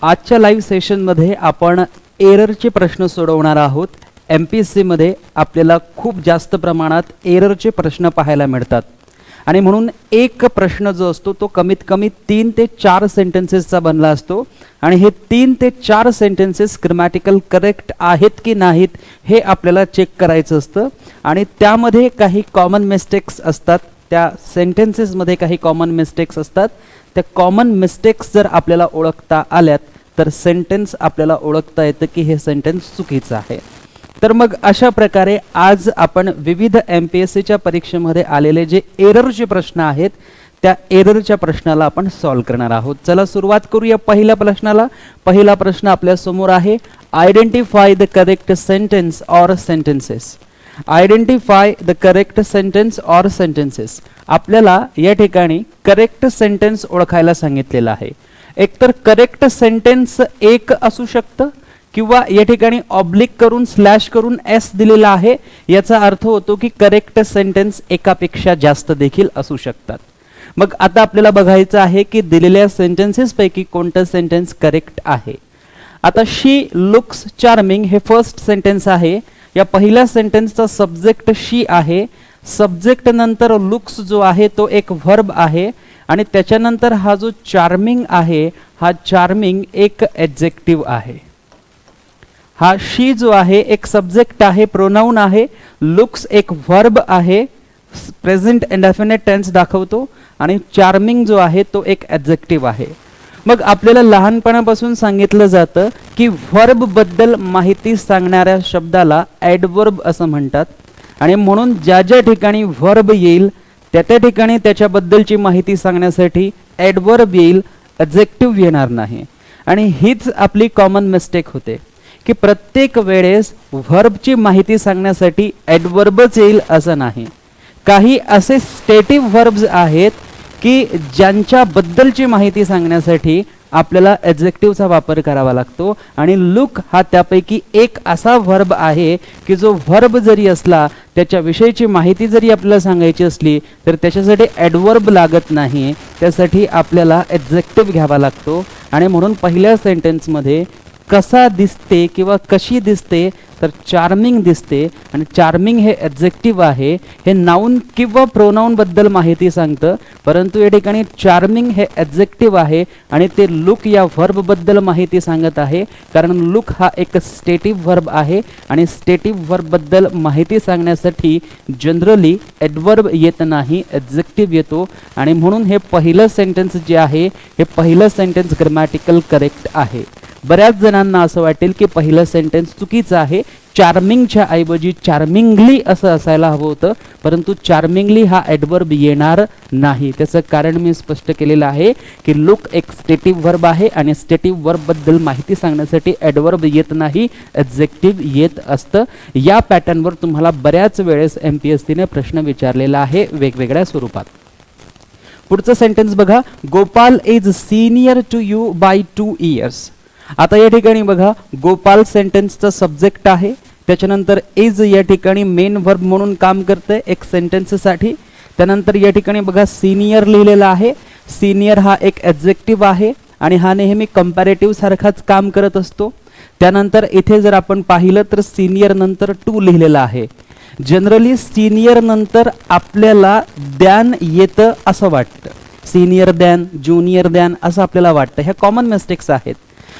आजच्या लाईव्ह सेशनमध्ये आपण एररचे प्रश्न सोडवणार आहोत। MPSC मध्ये आपल्याला खूप जास्त प्रमाणात एररचे प्रश्न पाहायला मिळतात आणि म्हणून एक प्रश्न जो असतो तो कमीत कमी 3 ते 4 सेंटेन्सेसचा बनला असतो आणि हे 3 ते 4 सेंटेन्सेस ग्रामॅटिकल करेक्ट आहेत की नाहीत हे आपल्याला चेक करायचं असतं आणि त्यामध्ये काही कॉमन मिस्टेक्स असतात, त्या सेंटेन्सेसमध्ये काही कॉमन मिस्टेक्स असतात। त्या कॉमन मिस्टेक्स जर आपल्याला ओळखता आल्यात तर सेंटेन्स आपल्याला ओळखता येतं की हे सेंटेन्स चुकीचं आहे। तर मग अशा प्रकारे आज आपण विविध MPSCच्या परीक्षेमध्ये आलेले जे एररचे प्रश्न आहेत त्या एररच्या प्रश्नाला आपण सॉल्व्ह करणार आहोत। चला सुरुवात करूया पहिल्या प्रश्नाला। पहिला प्रश्न आपल्या समोर आहे, identify the correct sentence or sentences. Identify the correct sentence or sentences. आपल्याला या ठिकाणी करेक्ट सेंटेन्स ओळखायला सांगितलेलं आहे। एकतर करेक्ट सेंटेन्स एक असू शकतं किंवा या ठिकाणी ऑब्लिक करून स्लॅश करून एस दिलेला आहे, याचा अर्थ होतो की करेक्ट सेंटेन्स एकापेक्षा जास्त देखील असू शकतात। मग आता आपल्याला बघायचं आहे की दिलेल्या सेंटेन्सेस पैकी कोणतं सेंटेन्स करेक्ट आहे। आता शी लुक्स चार्मिंग हे फर्स्ट सेंटेन्स आहे। या पहिल्या सेंटेन्सचा सब्जेक्ट शी आहे, सब्जेक्ट नंतर लुक्स जो आहे तो एक व्हर्ब आहे आणि त्याच्यानंतर हा जो चार्मिंग आहे हा चार्मिंग एक ॲडजेक्टिव्ह आहे। हा शी जो आहे एक सब्जेक्ट आहे, प्रोनाउन आहे, लुक्स एक व्हर्ब आहे, प्रेझेंट इंडेफिनिट टेन्स दाखवतो आणि चार्मिंग जो आहे तो एक ॲडजेक्टिव्ह आहे। मग आपल्याला लहानपणापासून सांगितलं जातं की व्हर्ब बद्दल माहिती सांगणाऱ्या शब्दाला ॲडवर्ब असं म्हणतात आणि म्हणून ज्या ज्या ठिकाणी व्हर्ब येईल त्या ठिकाणी त्याच्याबद्दलची माहिती सांगण्यासाठी ॲडवर्ब येईल, ॲडजेक्टिव्ह येणार नाही। आणि हीच आपली कॉमन मिस्टेक होते की प्रत्येक वेळेस व्हर्बची माहिती सांगण्यासाठी ॲडवर्बच येईल असं नाही। काही असे स्टेटिव्ह व्हर्ब्स आहेत की ज्यांच्या बद्दलची माहिती सांगण्यासाठी आपल्याला ॲडजेक्टिव्हचा वापर करावा लागतो आणि लुक हा त्यापैकी एक असा व्हर्ब आहे की जो व्हर्ब जरी असला त्याच्याविषयीची माहिती जरी आपल्याला सांगायची असली तर त्याच्यासाठी ॲडवर्ब लागत नाही, त्यासाठी आपल्याला ॲडजेक्टिव्ह घ्यावा लागतो। आणि म्हणून पहिल्या सेंटेन्समध्ये कसा दिसते किंवा कशी दिसते तर चार्मिंग दिसते आणि चार्मिंग हे ॲडजेक्टिव्ह आहे, हे नाउन किंवा प्रोनाउन बद्दल माहिती सांगतं, परंतु या ठिकाणी चार्मिंग हे ॲडजेक्टिव्ह आहे आणि ते लुक या व्हर्ब बद्दल माहिती सांगत आहे, कारण लुक हा एक स्टेटिव्ह व्हर्ब आहे आणि स्टेटिव्ह व्हर्ब बद्दल माहिती सांगण्यासाठी जनरली ॲडवर्ब येत नाही, ॲडजेक्टिव्ह येतो आणि म्हणून हे पहिलं सेंटेन्स जे आहे हे पहिलं सेंटेन्स ग्रामॅटिकल करेक्ट आहे। बऱ्याच जणांना असं वाटेल की पहिलं सेंटेन्स चुकीचं आहे, चार्मिंगच्या ऐवजी चार्मिंगली असं असायला हवं होतं, परंतु चार्मिंगली हा ॲडवर्ब येणार नाही। त्याचं कारण मी स्पष्ट केलेलं आहे की लुक एक स्टेटिव्ह व्हर्ब आहे आणि स्टेटिव्ह व्हर्ब बद्दल माहिती सांगण्यासाठी ॲडवर्ब येत नाही, ॲडजेक्टिव्ह येत असतं। या पॅटर्नवर तुम्हाला बऱ्याच वेळेस MPSCने प्रश्न विचारलेला आहे वेगवेगळ्या स्वरूपात। पुढचं सेंटेन्स बघा, Gopal is senior to you by 2 years। आता या ठिकाणी बघा गोपाल सेंटेन्सचा सब्जेक्ट आहे, त्याच्यानंतर इज या ठिकाणी मेन व्हर्ब म्हणून काम करते एक सेंटेन्ससाठी। त्यानंतर या ठिकाणी बघा सिनियर लिहिलेला आहे, सिनियर हा एक ॲडजेक्टिव्ह आहे आणि हा नेहमी कंपॅरेटिव्ह सारखाच काम करत असतो। त्यानंतर इथे जर आपण पाहिलं तर सिनियर नंतर टू लिहिलेला आहे। जनरली सिनियर नंतर आपल्याला द्यान येतं असं वाटतं, सिनियर द्यान, ज्युनियर द्यान असं आपल्याला वाटतं, ह्या कॉमन मिस्टेक्स आहेत।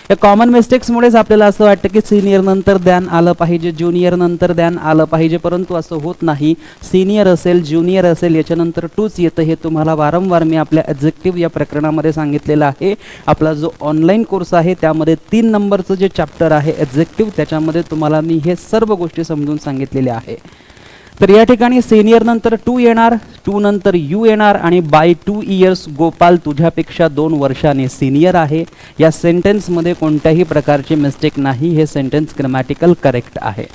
या कॉमन मिस्टेक्समुळेच आपल्याला असं वाटतं की सिनियर नंतर द्यान आलं पाहिजे, ज्युनियर नंतर द्यान आलं पाहिजे, परंतु असं होत नाही। सिनियर असेल, ज्युनियर असेल याच्यानंतर टूच येतं, हे तुम्हाला वारंवार मी आपल्या ॲडजेक्टिव्ह या प्रकरणामध्ये सांगितलेलं आहे। आपला जो ऑनलाईन कोर्स आहे त्यामध्ये 3 नंबरचं जे चॅप्टर आहे ॲडजेक्टिव्ह त्याच्यामध्ये तुम्हाला मी हे सर्व गोष्टी समजून सांगितलेल्या आहे। तर या ठिकाणी सिनियर नंतर टू येणार, टू नंतर यू येणार आणि बाय 2 years गोपाल तुझ्यापेक्षा 2 वर्षांनी सिनियर आहे। या सेंटेन्समध्ये कोणत्याही प्रकारची मिस्टेक नाही, हे सेंटेन्स ग्रामॅटिकल करेक्ट आहे।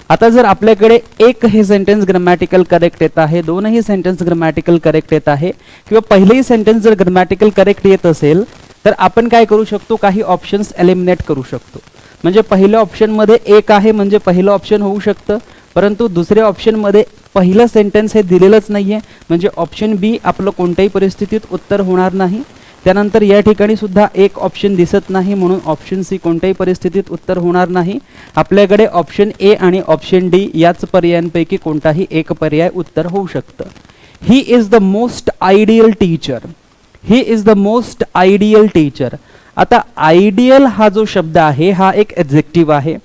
आता जर आपल्याकडे एक हे सेंटेन्स ग्रामॅटिकल करेक्ट येत आहे, दोनही सेंटेन्स ग्रामॅटिकल करेक्ट येत आहे किंवा पहिलेही सेंटेन्स जर ग्रामॅटिकल करेक्ट येत असेल तर आपण काय करू शकतो, काही ऑप्शन्स एलिमिनेट करू शकतो। म्हणजे पहिल्या ऑप्शनमध्ये एक आहे म्हणजे पहिलं ऑप्शन होऊ शकतं, परंतु दुसऱ्या ऑप्शनमध्ये पहिलं सेंटेन्स हे दिलेलंच नाहीये म्हणजे ऑप्शन बी आपलं कोणत्याही परिस्थितीत उत्तर होणार नाही। त्यानंतर या ठिकाणी सुद्धा एक ऑप्शन दिसत नाही, म्हणून ऑप्शन सी कोणत्याही परिस्थितीत उत्तर होणार नाही. आपल्याकडे ऑप्शन ए आणि ऑप्शन डी याच पर्यायांपैकी कोणताही एक पर्याय उत्तर होऊ शकतं. He is the most ideal teacher. He is the most ideal teacher. आता आयडियल हा जो शब्द आहे हा एक ॲडजेक्टिव्ह आहे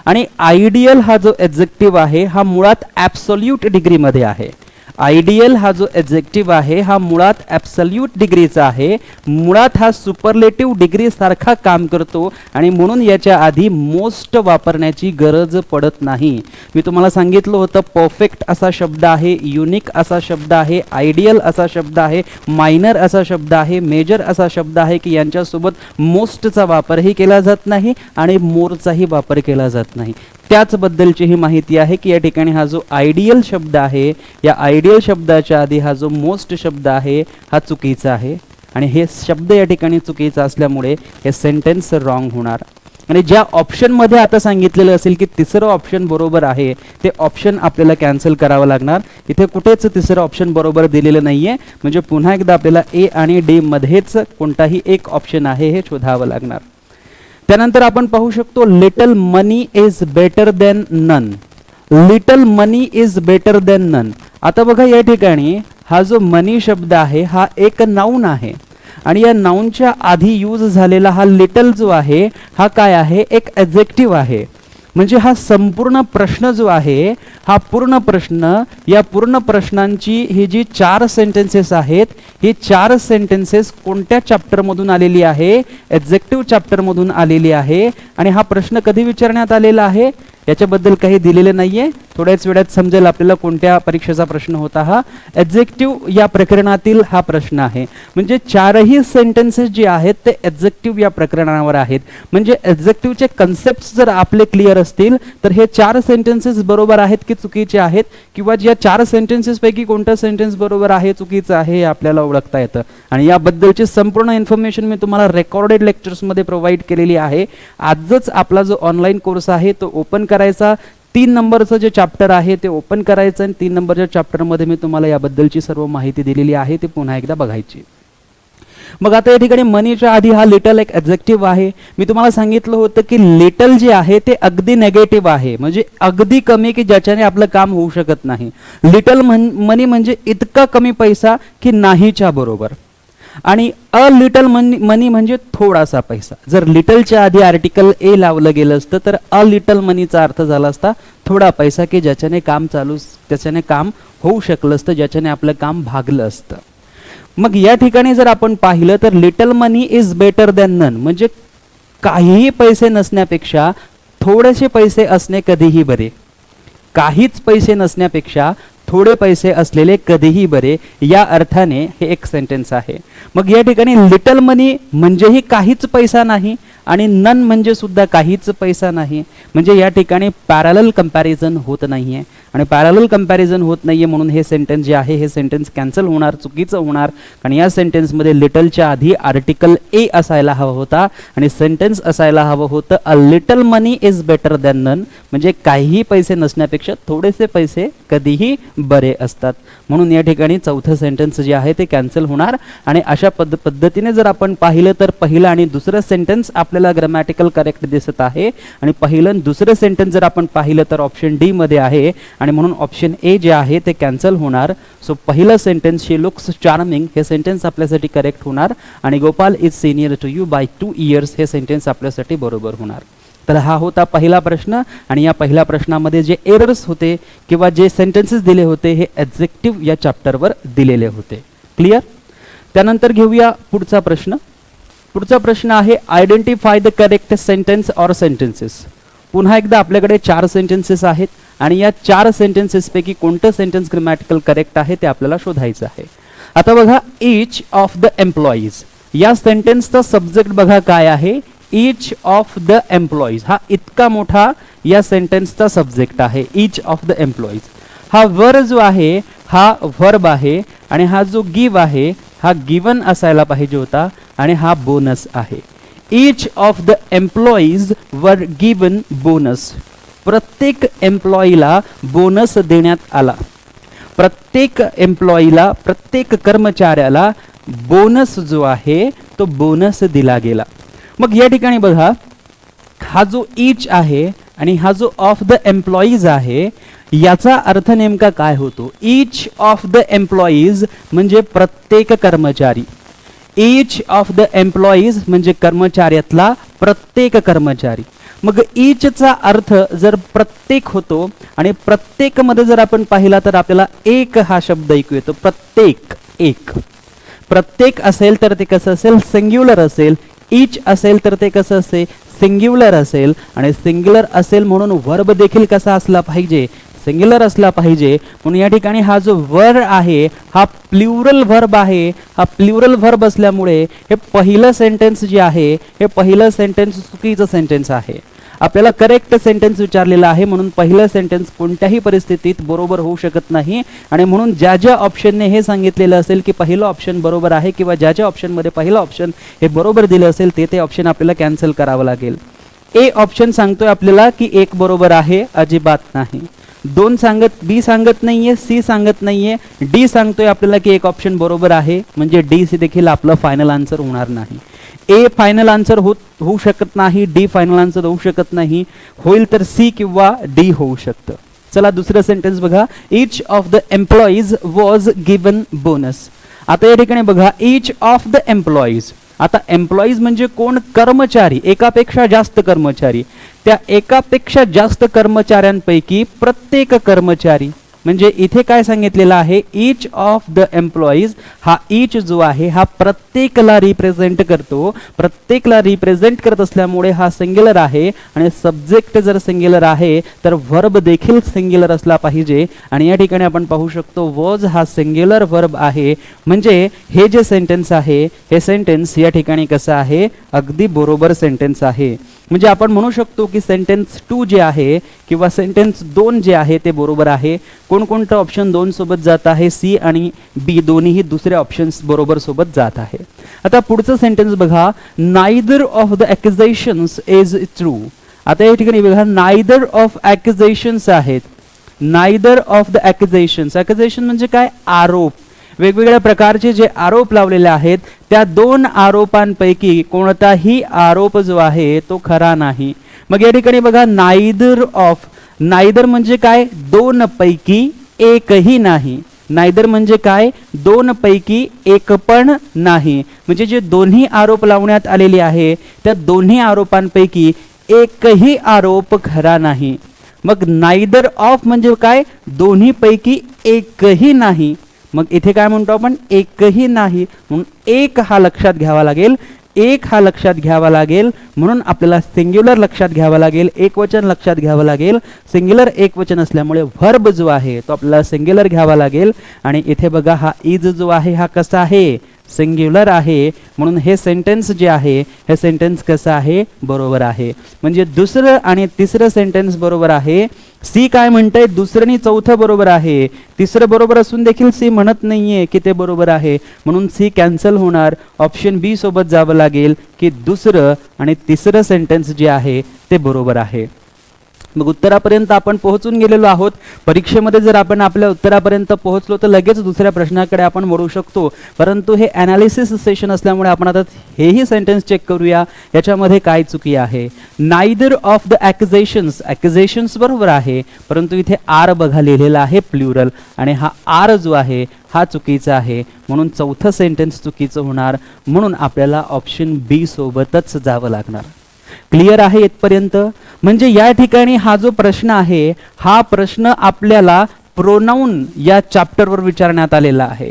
आणि आयडियल हा जो ॲडजेक्टिव्ह आहे हा मुळात ॲब्सोल्यूट डिग्रीमध्ये आहे. आयडियल हा जो ॲडजेक्टिव्ह आहे हा मुळात ॲब्सोल्यूट डिग्रीचा आहे. मुळात हा सुपरलेटिव्ह डिग्री सारखा काम करतो आणि म्हणून याच्या आधी मोस्ट वापरण्याची गरज पडत नाही. मी तुम्हाला सांगितलं होतं परफेक्ट असा शब्द आहे, युनिक असा शब्द आहे, आयडियल असा शब्द आहे, मायनर असा शब्द आहे, मेजर असा शब्द आहे की यांच्यासोबत मोस्टचा वापरही केला जात नाही आणि मोरचाही वापर केला जात नाही. त्याचबद्दलची ही माहिती आहे की या ठिकाणी हा जो आयडियल शब्द आहे, या आयडियल शब्दाच्या आधी हा जो मोस्ट शब्द आहे हा चुकीचा आहे आणि हे शब्द या ठिकाणी चुकीचा असल्यामुळे हे सेंटेन्स रॉंग होणार. आणि ज्या ऑप्शनमध्ये आता सांगितलेलं असेल की तिसरं ऑप्शन बरोबर आहे ते ऑप्शन आपल्याला कॅन्सल करावं लागणार. इथे कुठेच तिसरं ऑप्शन बरोबर दिलेलं नाही आहे, म्हणजे पुन्हा एकदा आपल्याला ए आणि डी मध्येच कोणताही एक ऑप्शन आहे हे शोधावं लागणार. त्यानंतर आपण पाहू शकतो little money is better than none. Little money is better than none. आता बघा या ठिकाणी हा जो मनी शब्द आहे हा एक नाऊन आहे आणि या नाऊनच्या आधी यूज झालेला हा लिटल जो आहे हा काय आहे, एक ॲडजेक्टिव्ह आहे. म्हणजे हा संपूर्ण प्रश्न जो आहे हा पूर्ण प्रश्न, या पूर्ण प्रश्नांची ही जी 4 सेंटेन्सेस आहेत ही 4 सेंटेन्सेस कोणत्या चॅप्टरमधून आलेली आहे, ॲडजेक्टिव्ह चॅप्टरमधून आलेली आहे. आणि हा प्रश्न कधी विचारण्यात आलेला आहे याच्याबद्दल काही दिलेलं नाहीये. थोड्याच वेळात समजेल आपल्याला कोणत्या परीक्षेचा प्रश्न होता. हा ॲडजेक्टिव्ह या प्रकरणातील हा प्रश्न आहे. म्हणजे 4ही सेंटेन्सेस जे आहेत ते ॲडजेक्टिव्ह या प्रकरणावर आहेत. म्हणजे ॲडजेक्टिव्हचे कन्सेप्ट जर आपले क्लिअर असतील तर हे 4 सेंटेन्सेस बरोबर आहेत की चुकीचे आहेत, किंवा ज्या 4 सेंटेन्सेस पैकी कोणतं सेंटेन्स बरोबर आहे चुकीचं आहे हे आपल्याला ओळखता येतं. आणि याबद्दलची संपूर्ण इन्फॉर्मेशन मी तुम्हाला रेकॉर्डेड लेक्चर्समध्ये प्रोव्हाइड केलेली आहे. आजच आपला जो ऑनलाईन कोर्स आहे तो ओपन करायचा. 3 नंबरचं जे चॅप्टर आहे ते ओपन करायचं आणि 3 नंबरच्या चॅप्टरमध्ये मी तुम्हाला याबद्दलची सर्व माहिती दिलेली आहे ती पुन्हा एकदा बघायची. मग आता या ठिकाणी मनीच्या आधी हा लिटल एक ॲडजेक्टिव्ह आहे. मी तुम्हाला सांगितलं होतं की लिटल जे आहे ते अगदी नेगेटिव्ह आहे, म्हणजे अगदी कमी की ज्याच्याने आपलं काम होऊ शकत नाही. लिटल मनी म्हणजे इतका कमी पैसा की नाहीच्या बरोबर. आणि अ लिटल मनी म्हणजे थोडासा पैसा. जर लिटलच्या आधी आर्टिकल ए लावलं गेलं असतं तर अ लिटल मनीचा अर्थ झाला असता थोडा पैसा की ज्याच्याने काम त्याच्याने काम होऊ शकलं असतं, ज्याच्याने आपलं काम भागलं असतं. मग या ठिकाणी जर आपण पाहिलं तर little money is better than none, म्हणजे काहीही पैसे नसण्यापेक्षा थोडेसे पैसे असणे कधीही बरे. काहीच पैसे नसण्यापेक्षा थोडे पैसे असलेले कधीही बरे, या अर्थाने हे एक सेंटेन्स आहे. मग या ठिकाणी लिटल मनी म्हणजेही काहीच पैसा नाही आणि नन म्हणजे सुद्धा काहीच पैसा नाही. म्हणजे या ठिकाणी पॅरलल कंपॅरिझन होत नाहीये आणि पॅरलल कंपॅरिझन होत नाहीये म्हणून हे सेंटेन्स जे आहे हे सेंटेन्स कॅन्सल होणार, चुकीचं होणार. कारण या सेंटेन्समध्ये लिटलच्या आधी आर्टिकल ए असायला हवा होता आणि सेंटेन्स असायला हवं होतं a little money is better than none, म्हणजे काहीही पैसे नसण्यापेक्षा थोडेसे पैसे कधीही बरे असतात. म्हणून या ठिकाणी चौथं सेंटेन्स जे आहे ते कॅन्सल होणार. आणि अशा पद्धतीने जर आपण पाहिलं तर पहिलं आणि दुसरं सेंटेन्स आपल्याला ग्रामॅटिकल करेक्ट दिसत आहे आणि पहिलं आणि दुसरं सेंटेन्स जर आपण पाहिलं तर ऑप्शन डी मध्ये आहे आणि म्हणून ऑप्शन ए जे आहे ते कॅन्सल होणार. सो पहिलं सेंटेन्स शी लुक्स चार्मिंग हे सेंटेन्स आपल्यासाठी करेक्ट होणार आणि Gopal is senior to you by 2 years हे सेंटेन्स आपल्यासाठी बरोबर होणार. तर हा होता पहिला प्रश्न आणि या पहिल्या प्रश्नामध्ये जे एरर्स होते किंवा जे सेंटेन्सेस दिले होते हे ॲडजेक्टिव्ह या चॅप्टरवर दिलेले होते. क्लिअर. त्यानंतर घेऊया पुढचा प्रश्न. पुढचा प्रश्न आहे identify the correct sentence or sentences. पुन्हा एकदा आपल्याकडे 4 सेंटेन्सेस आहेत आणि या 4 सेंटेन्सेसपैकी कोणतं सेंटेन्स ग्रामॅटिकल करेक्ट आहे ते आपल्याला शोधायचं आहे. आता बघा ईच ऑफ द एम्प्लॉईज या सेंटेन्सचा सब्जेक्ट बघा काय आहे, ईच ऑफ द एम्प्लॉईज. हा इतका मोठा या सेंटेन्सचा सब्जेक्ट आहे ईच ऑफ द एम्प्लॉईज. हा वर जो आहे हा व्हर्ब आहे आणि हा जो गिव आहे हा गिवन असायला पाहिजे होता आणि हा बोनस आहे. Each of the employees were given bonus. प्रत्येक एम्प्लॉईला बोनस देण्यात आला. प्रत्येक एम्प्लॉईला, प्रत्येक कर्मचाऱ्याला बोनस जो आहे तो बोनस दिला गेला. मग या ठिकाणी बघा, हा जो ईच आहे आणि हा जो ऑफ द एम्प्लॉईज आहे, याचा अर्थ नेमका काय होतो? ईच ऑफ द एम्प्लॉईज म्हणजे प्रत्येक कर्मचारी. ईच ऑफ द एम्प्लॉईज म्हणजे कर्मचाऱ्यातला प्रत्येक कर्मचारी. मग ईचचा अर्थ जर प्रत्येक होतो आणि प्रत्येक मध्ये जर आपण पाहिला तर आपल्याला एक हा शब्द ऐकू येतो. प्रत्येक, एक. प्रत्येक असेल तर ते कसं असेल? सिंग्युलर असेल. ईच असेल तर ते कसं असेल? सिंग्युलर असेल. आणि सिंग्युलर असेल म्हणून वर्ब देखील कसा असला पाहिजे? सिंग्युलर असला पाहिजे. म्हणून या ठिकाणी हा जो वर्ड आहे हा प्लुरल वर्ब आहे. हा प्लुरल वर्ब असल्यामुळे हे पहिलं सेंटेन्स जे आहे, हे पहिलं सेंटेन्स चुकीचं सेंटेन्स आहे. आपल्याला करेक्ट सेंटेन्स विचारलेला आहे, म्हणून पहिलं सेंटेन्स कोणत्याही परिस्थितीत बरोबर होऊ शकत नाही. आणि म्हणून ज्या ज्या ऑप्शनने हे सांगितलेलं असेल की पहिलं ऑप्शन बरोबर आहे, किंवा ज्या ज्या ऑप्शनमध्ये पहिलं ऑप्शन हे बरोबर दिलं असेल ते ऑप्शन आपल्याला कॅन्सल करावं लागेल. ए ऑप्शन सांगतोय आपल्याला की एक बरोबर आहे, अजिबात नाही. दोन सांगत, बी सांगत नाहीये, सी सांगत नाहीये, डी सांगतोय आपल्याला की एक ऑप्शन बरोबर आहे, म्हणजे डी सी देखील आपलं फायनल आन्सर होणार नाही. ए फायनल आन्सर होऊ शकत नाही, डी फायनल आन्सर होऊ शकत नाही, होईल तर सी किंवा डी होऊ शकतं. चला दुसरं सेंटेन्स बघा. Each of the employees was given bonus. आता या ठिकाणी बघा, ईच ऑफ द एम्प्लॉईज. आता एम्प्लॉईज म्हणजे कोण? कर्मचारी, एकापेक्षा जास्त कर्मचारी. त्या एकापेक्षा जास्त कर्मचाऱ्यांपैकी प्रत्येक कर्मचारी, म्हणजे इथे काय सांगितलेलं आहे? Each of the employees. हा ईच जो आहे हा प्रत्येकला रिप्रेझेंट करतो. प्रत्येकला रिप्रेझेंट करत असल्यामुळे हा सिंग्युलर आहे. आणि सब्जेक्ट जर सिंग्युलर आहे तर वर्ब देखील सिंग्युलर असला पाहिजे. आणि या ठिकाणी आपण पाहू शकतो वॉज हा सिंग्युलर वर्ब आहे. म्हणजे हे जे सेंटेन्स आहे, हे सेंटेन्स या ठिकाणी कसं आहे? अगदी बरोबर सेंटेन्स आहे. म्हणजे आपण म्हणू शकतो की सेंटेन्स 2 जे आहे किंवा सेंटेन्स 2 जे आहे ते बरोबर आहे. कोणकोणतं ऑप्शन 2 सोबत जात आहे? सी आणि बी दोन्हीही दुसऱ्या ऑप्शन्स बरोबर सोबत जात आहे. आता पुढचं सेंटेन्स बघा. Neither of the accusations is true. आता या ठिकाणी बघा, नायदर ऑफ ॲक्युजेशन्स आहेत. Neither of the accusations. Accusation म्हणजे काय? आरोप. वेगवेगळ्या प्रकारचे जे आरोप लावलेले आहेत त्या दोन आरोपांपैकी कोणताही आरोप जो आहे तो खरा नाही. मग या ठिकाणी बघा, नायदर ऑफ. नायदर म्हणजे काय? दोन पैकी एकही नाही. नायदर म्हणजे काय? दोन पैकी एक पण नाही. म्हणजे जे दोन्ही आरोप लावण्यात आलेले आहे त्या दोन्ही आरोपांपैकी एकही आरोप खरा नाही. मग नायदर ऑफ म्हणजे काय? दोन्ही पैकी एकही नाही. मग इथे काय म्हणतो आपण? एकही नाही. म्हणून एक हा लक्षात घ्यावा लागेल. एक हा लक्षात घ्यावा लागेल. म्हणून आपल्याला सिंग्युलर लक्षात घ्यावं लागेल, एकवचन लक्षात घ्यावं लागेल. सिंग्युलर एकवचन असल्यामुळे व्हर्ब जो आहे तो आपल्याला सिंग्युलर घ्यावा लागेल. आणि इथे बघा, हा इज जो आहे हा कसा आहे? सिंग्युलर आहे. म्हणून हे सेंटेन्स जे आहे हे सेंटेन्स कसं आहे? बरोबर आहे. म्हणजे दुसरं आणि तिसरं सेंटेन्स बरोबर आहे. सी काय म्हणतंय? दुसरं आणि चौथं बरोबर आहे. तिसरं बरोबर असून देखील सी म्हणत नाहीये की ते बरोबर आहे. म्हणून सी कॅन्सल होणार. ऑप्शन बी सोबत जावं लागेल की दुसरं आणि तिसरं सेंटेन्स जे आहे ते बरोबर आहे. मग उत्तरापर्यंत आपण पोहोचून गेलेलो आहोत. परीक्षेमध्ये जर आपण आपल्या उत्तरापर्यंत पोहोचलो तर लगेच दुसऱ्या प्रश्नाकडे आपण वळू शकतो. परंतु हे ॲनालिसिस सेशन असल्यामुळे आपण आता हेही सेंटेन्स चेक करूया याच्यामध्ये काय चुकी आहे. Neither of the accusations. Accusations बरोबर आहे, परंतु इथे आर बघा लिहिलेला आहे प्लुरल, आणि हा आर जो आहे हा चुकीचा आहे. म्हणून चौथं सेंटेन्स चुकीचं होणार. म्हणून आपल्याला ऑप्शन बी सोबतच जावं लागणार. क्लिअर आहे इथपर्यंत? म्हणजे या ठिकाणी हा जो प्रश्न आहे हा प्रश्न आपल्याला प्रोनाऊन या चॅप्टरवर विचारण्यात आलेला आहे.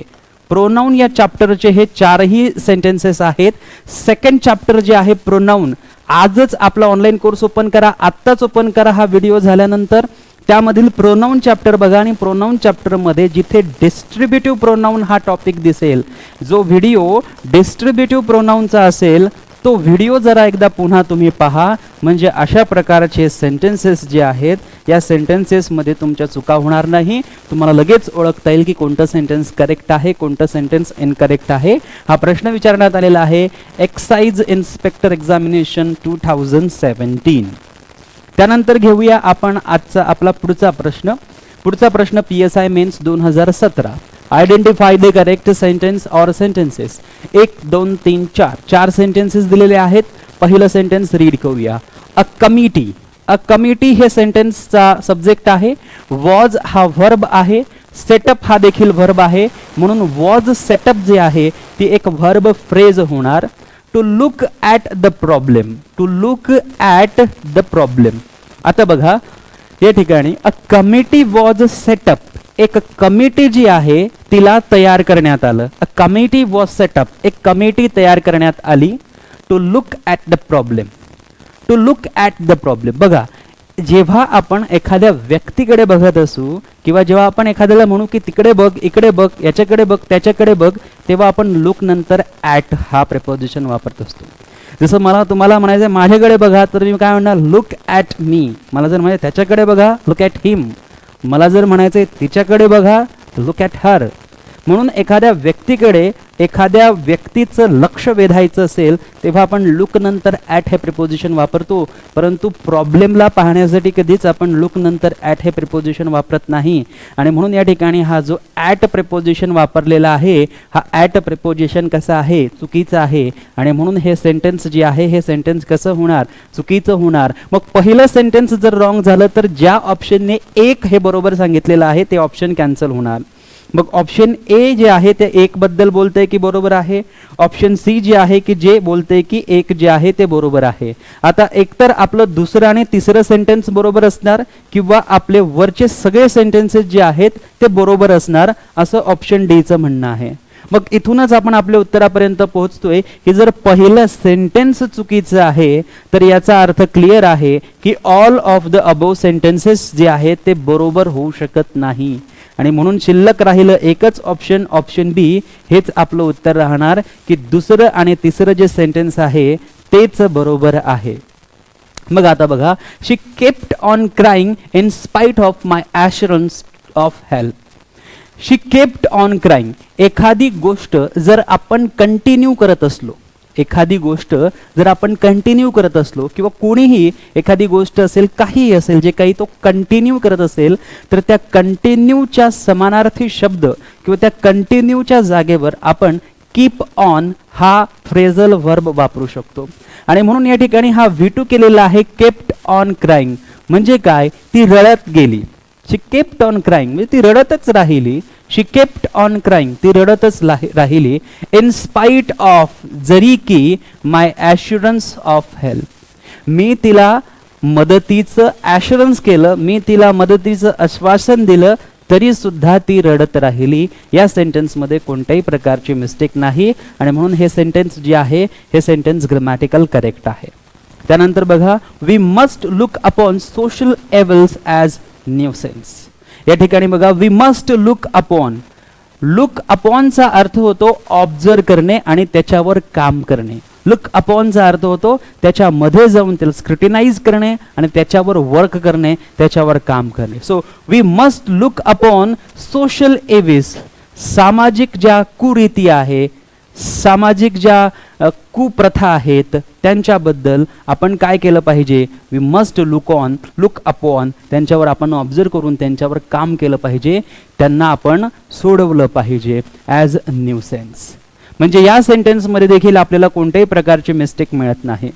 प्रोनाऊन या चॅप्टरचे हे चारही सेंटेन्सेस आहेत. सेकंड चॅप्टर जे आहे प्रोनाऊन, आजच आपला ऑनलाईन कोर्स ओपन करा, आत्ताच ओपन करा हा व्हिडिओ झाल्यानंतर. त्यामधील प्रोनाऊन चॅप्टर बघा आणि प्रोनाऊन चॅप्टरमध्ये जिथे डिस्ट्रीब्युटिव्ह प्रोनाऊन हा टॉपिक दिसेल, जो व्हिडिओ डिस्ट्रीब्युटिव्ह प्रोनाऊनचा असेल तो व्हिडिओ जरा एकदा पुन्हा तुम्ही पहा. म्हणजे अशा प्रकारचे सेंटेन्सेस जे आहेत या सेंटेन्सेसमध्ये तुमच्या चुका होणार नाही. तुम्हाला लगेच ओळखता येईल की कोणतं सेंटेन्स करेक्ट आहे, कोणतं सेंटेन्स इनकरेक्ट आहे. हा प्रश्न विचारण्यात आलेला आहे एक्साइज इन्स्पेक्टर एक्झामिनेशन 2017. त्यानंतर घेऊया आपण आजचा आपला पुढचा प्रश्न. पुढचा प्रश्न PSI mains 2017. Identify the correct sentence or sentences. 1 2 3 4 4 sentences दिलेले आहेत. पहिलं सेंटेन्स रीड करूया. A committee. अ कमिटी हे सेंटेन्सचा सब्जेक्ट आहे. वॉज हा व्हर्ब आहे. सेटअप हा देखील व्हर्ब आहे. म्हणून वॉज सेटअप जे आहे ती एक व्हर्ब फ्रेज होणार. To look at the problem. To look at the problem. आता बघा या ठिकाणी अ कमिटी वॉज सेटअप. एक कमिटी जी आहे तिला तयार करण्यात आलं. A committee was set up. एक कमिटी तयार करण्यात आली. To look at the problem. To look at the problem. बघा जेव्हा आपण एखाद्या व्यक्तीकडे बघत असू किंवा जेव्हा आपण एखाद्याला म्हणू की तिकडे बघ, इकडे बघ, याच्याकडे बघ, त्याच्याकडे बघ, तेव्हा आपण लुक नंतर ॲट हा प्रिपोजिशन वापरत असतो. जसं मला तुम्हाला म्हणायचं माझ्याकडे बघा तर मी काय म्हणणार लुक ॲट मी. मला जर म्हणायचं त्याच्याकडे बघा लुक ॲट हिम. मला जर म्हणायचं तिच्याकडे बघा लुक ॲट हर. म्हणून एखाद्या व्यक्तीकडे एखाद्या व्यक्तीचं लक्ष वेधायचं असेल तेव्हा आपण लुक नंतर ॲट हे प्रिपोजिशन वापरतो. परंतु प्रॉब्लेमला पाहण्यासाठी कधीच आपण लुक नंतर ॲट हे प्रिपोजिशन वापरत नाही. आणि म्हणून या ठिकाणी हा जो ॲट प्रिपोजिशन वापरलेला आहे हा ॲट प्रिपोजिशन कसं आहे चुकीचं आहे. आणि म्हणून हे सेंटेन्स जे आहे हे सेंटेन्स कसं होणार चुकीचं होणार. मग पहिलं सेंटेन्स जर रॉंग झालं तर ज्या ऑप्शनने 1 हे बरोबर सांगितलेलं आहे ते ऑप्शन कॅन्सल होणार. मग ऑप्शन ए जे आहे ते 1 बद्दल बोलतंय की बरोबर आहे. ऑप्शन सी जे आहे की जे बोलतंय की 1 जे आहे ते बरोबर आहे. आता एकतर आपलं दुसरं आणि तिसरं सेंटेन्स बरोबर असणार किंवा आपले वरचे सगळे सेंटेन्सेस जे आहेत ते बरोबर असणार असं ऑप्शन डी चं म्हणणं आहे. मग इथूनच आपण आपल्या उत्तरापर्यंत पोहोचतोय की जर पहिलं सेंटेन्स चुकीचं आहे तर याचा अर्थ क्लिअर आहे की all of the above sentences जे आहेत ते बरोबर होऊ शकत नाही. आणि म्हणून शिल्लक राहिलं एकच ऑप्शन ऑप्शन बी. हेच आपलं उत्तर राहणार की दुसरं आणि तिसरं जे सेंटेन्स आहे तेच बरोबर आहे. मग आता बघा she kept on crying in spite of my assurance of help. She kept on crying. एखादी गोष्ट जर आपण कंटिन्यू करत असलो एखादी गोष्ट जर आपण कंटिन्यू करत असलो किंवा कोणीही एखादी गोष्ट असेल काहीही असेल जे काही तो कंटिन्यू करत असेल तर त्या कंटिन्यूच्या समानार्थी शब्द किंवा त्या कंटिन्यूच्या जागेवर आपण कीप ऑन हा फ्रेझल व्हर्ब वापरू शकतो. आणि म्हणून या ठिकाणी हा V2 केलेला आहे केप्ट ऑन क्राईंग. म्हणजे काय ती रडत गेली. शी केप्ट ऑन क्राईंग म्हणजे ती रडतच राहिली. शी केप्ट ऑन क्राईंग ती रडतच राहिली. इन स्पाइट ऑफ जरी की माय ॲश्युरन्स ऑफ हेल्प. मी तिला मदतीचं ॲश्युरन्स केलं मी तिला मदतीचं आश्वासन दिलं तरी सुद्धा ती रडत राहिली. या सेंटेन्समध्ये कोणत्याही प्रकारची मिस्टेक नाही. आणि म्हणून हे सेंटेन्स जे आहे हे सेंटेन्स ग्रामॅटिकल करेक्ट आहे. त्यानंतर बघा we must look upon social evils as nuisance. या ठिकाणी बघा we must look upon. Look अपॉनचा अर्थ होतो ऑब्झर्व करणे आणि त्याच्यावर काम करणे. लुक अपॉनचा अर्थ होतो त्याच्यामध्ये जाऊन त्याला स्क्रुटिनाइज करणे आणि त्याच्यावर वर्क करणे त्याच्यावर काम करणे. So we must look upon social evils. सामाजिक ज्या कुरीती आहे सामाजिक ज्या कुप्रथा आहेत त्यांच्याबद्दल आपण काय केलं पाहिजे वी मस्ट लुक अपॉन. त्यांच्यावर आपण ऑब्झर्व करून त्यांच्यावर काम केलं पाहिजे. त्यांना आपण सोडवलं पाहिजे ॲज न्यूसेन्स. म्हणजे या सेंटेन्समध्ये देखील आपल्याला कोणत्याही प्रकारची मिस्टेक मिळत नाही.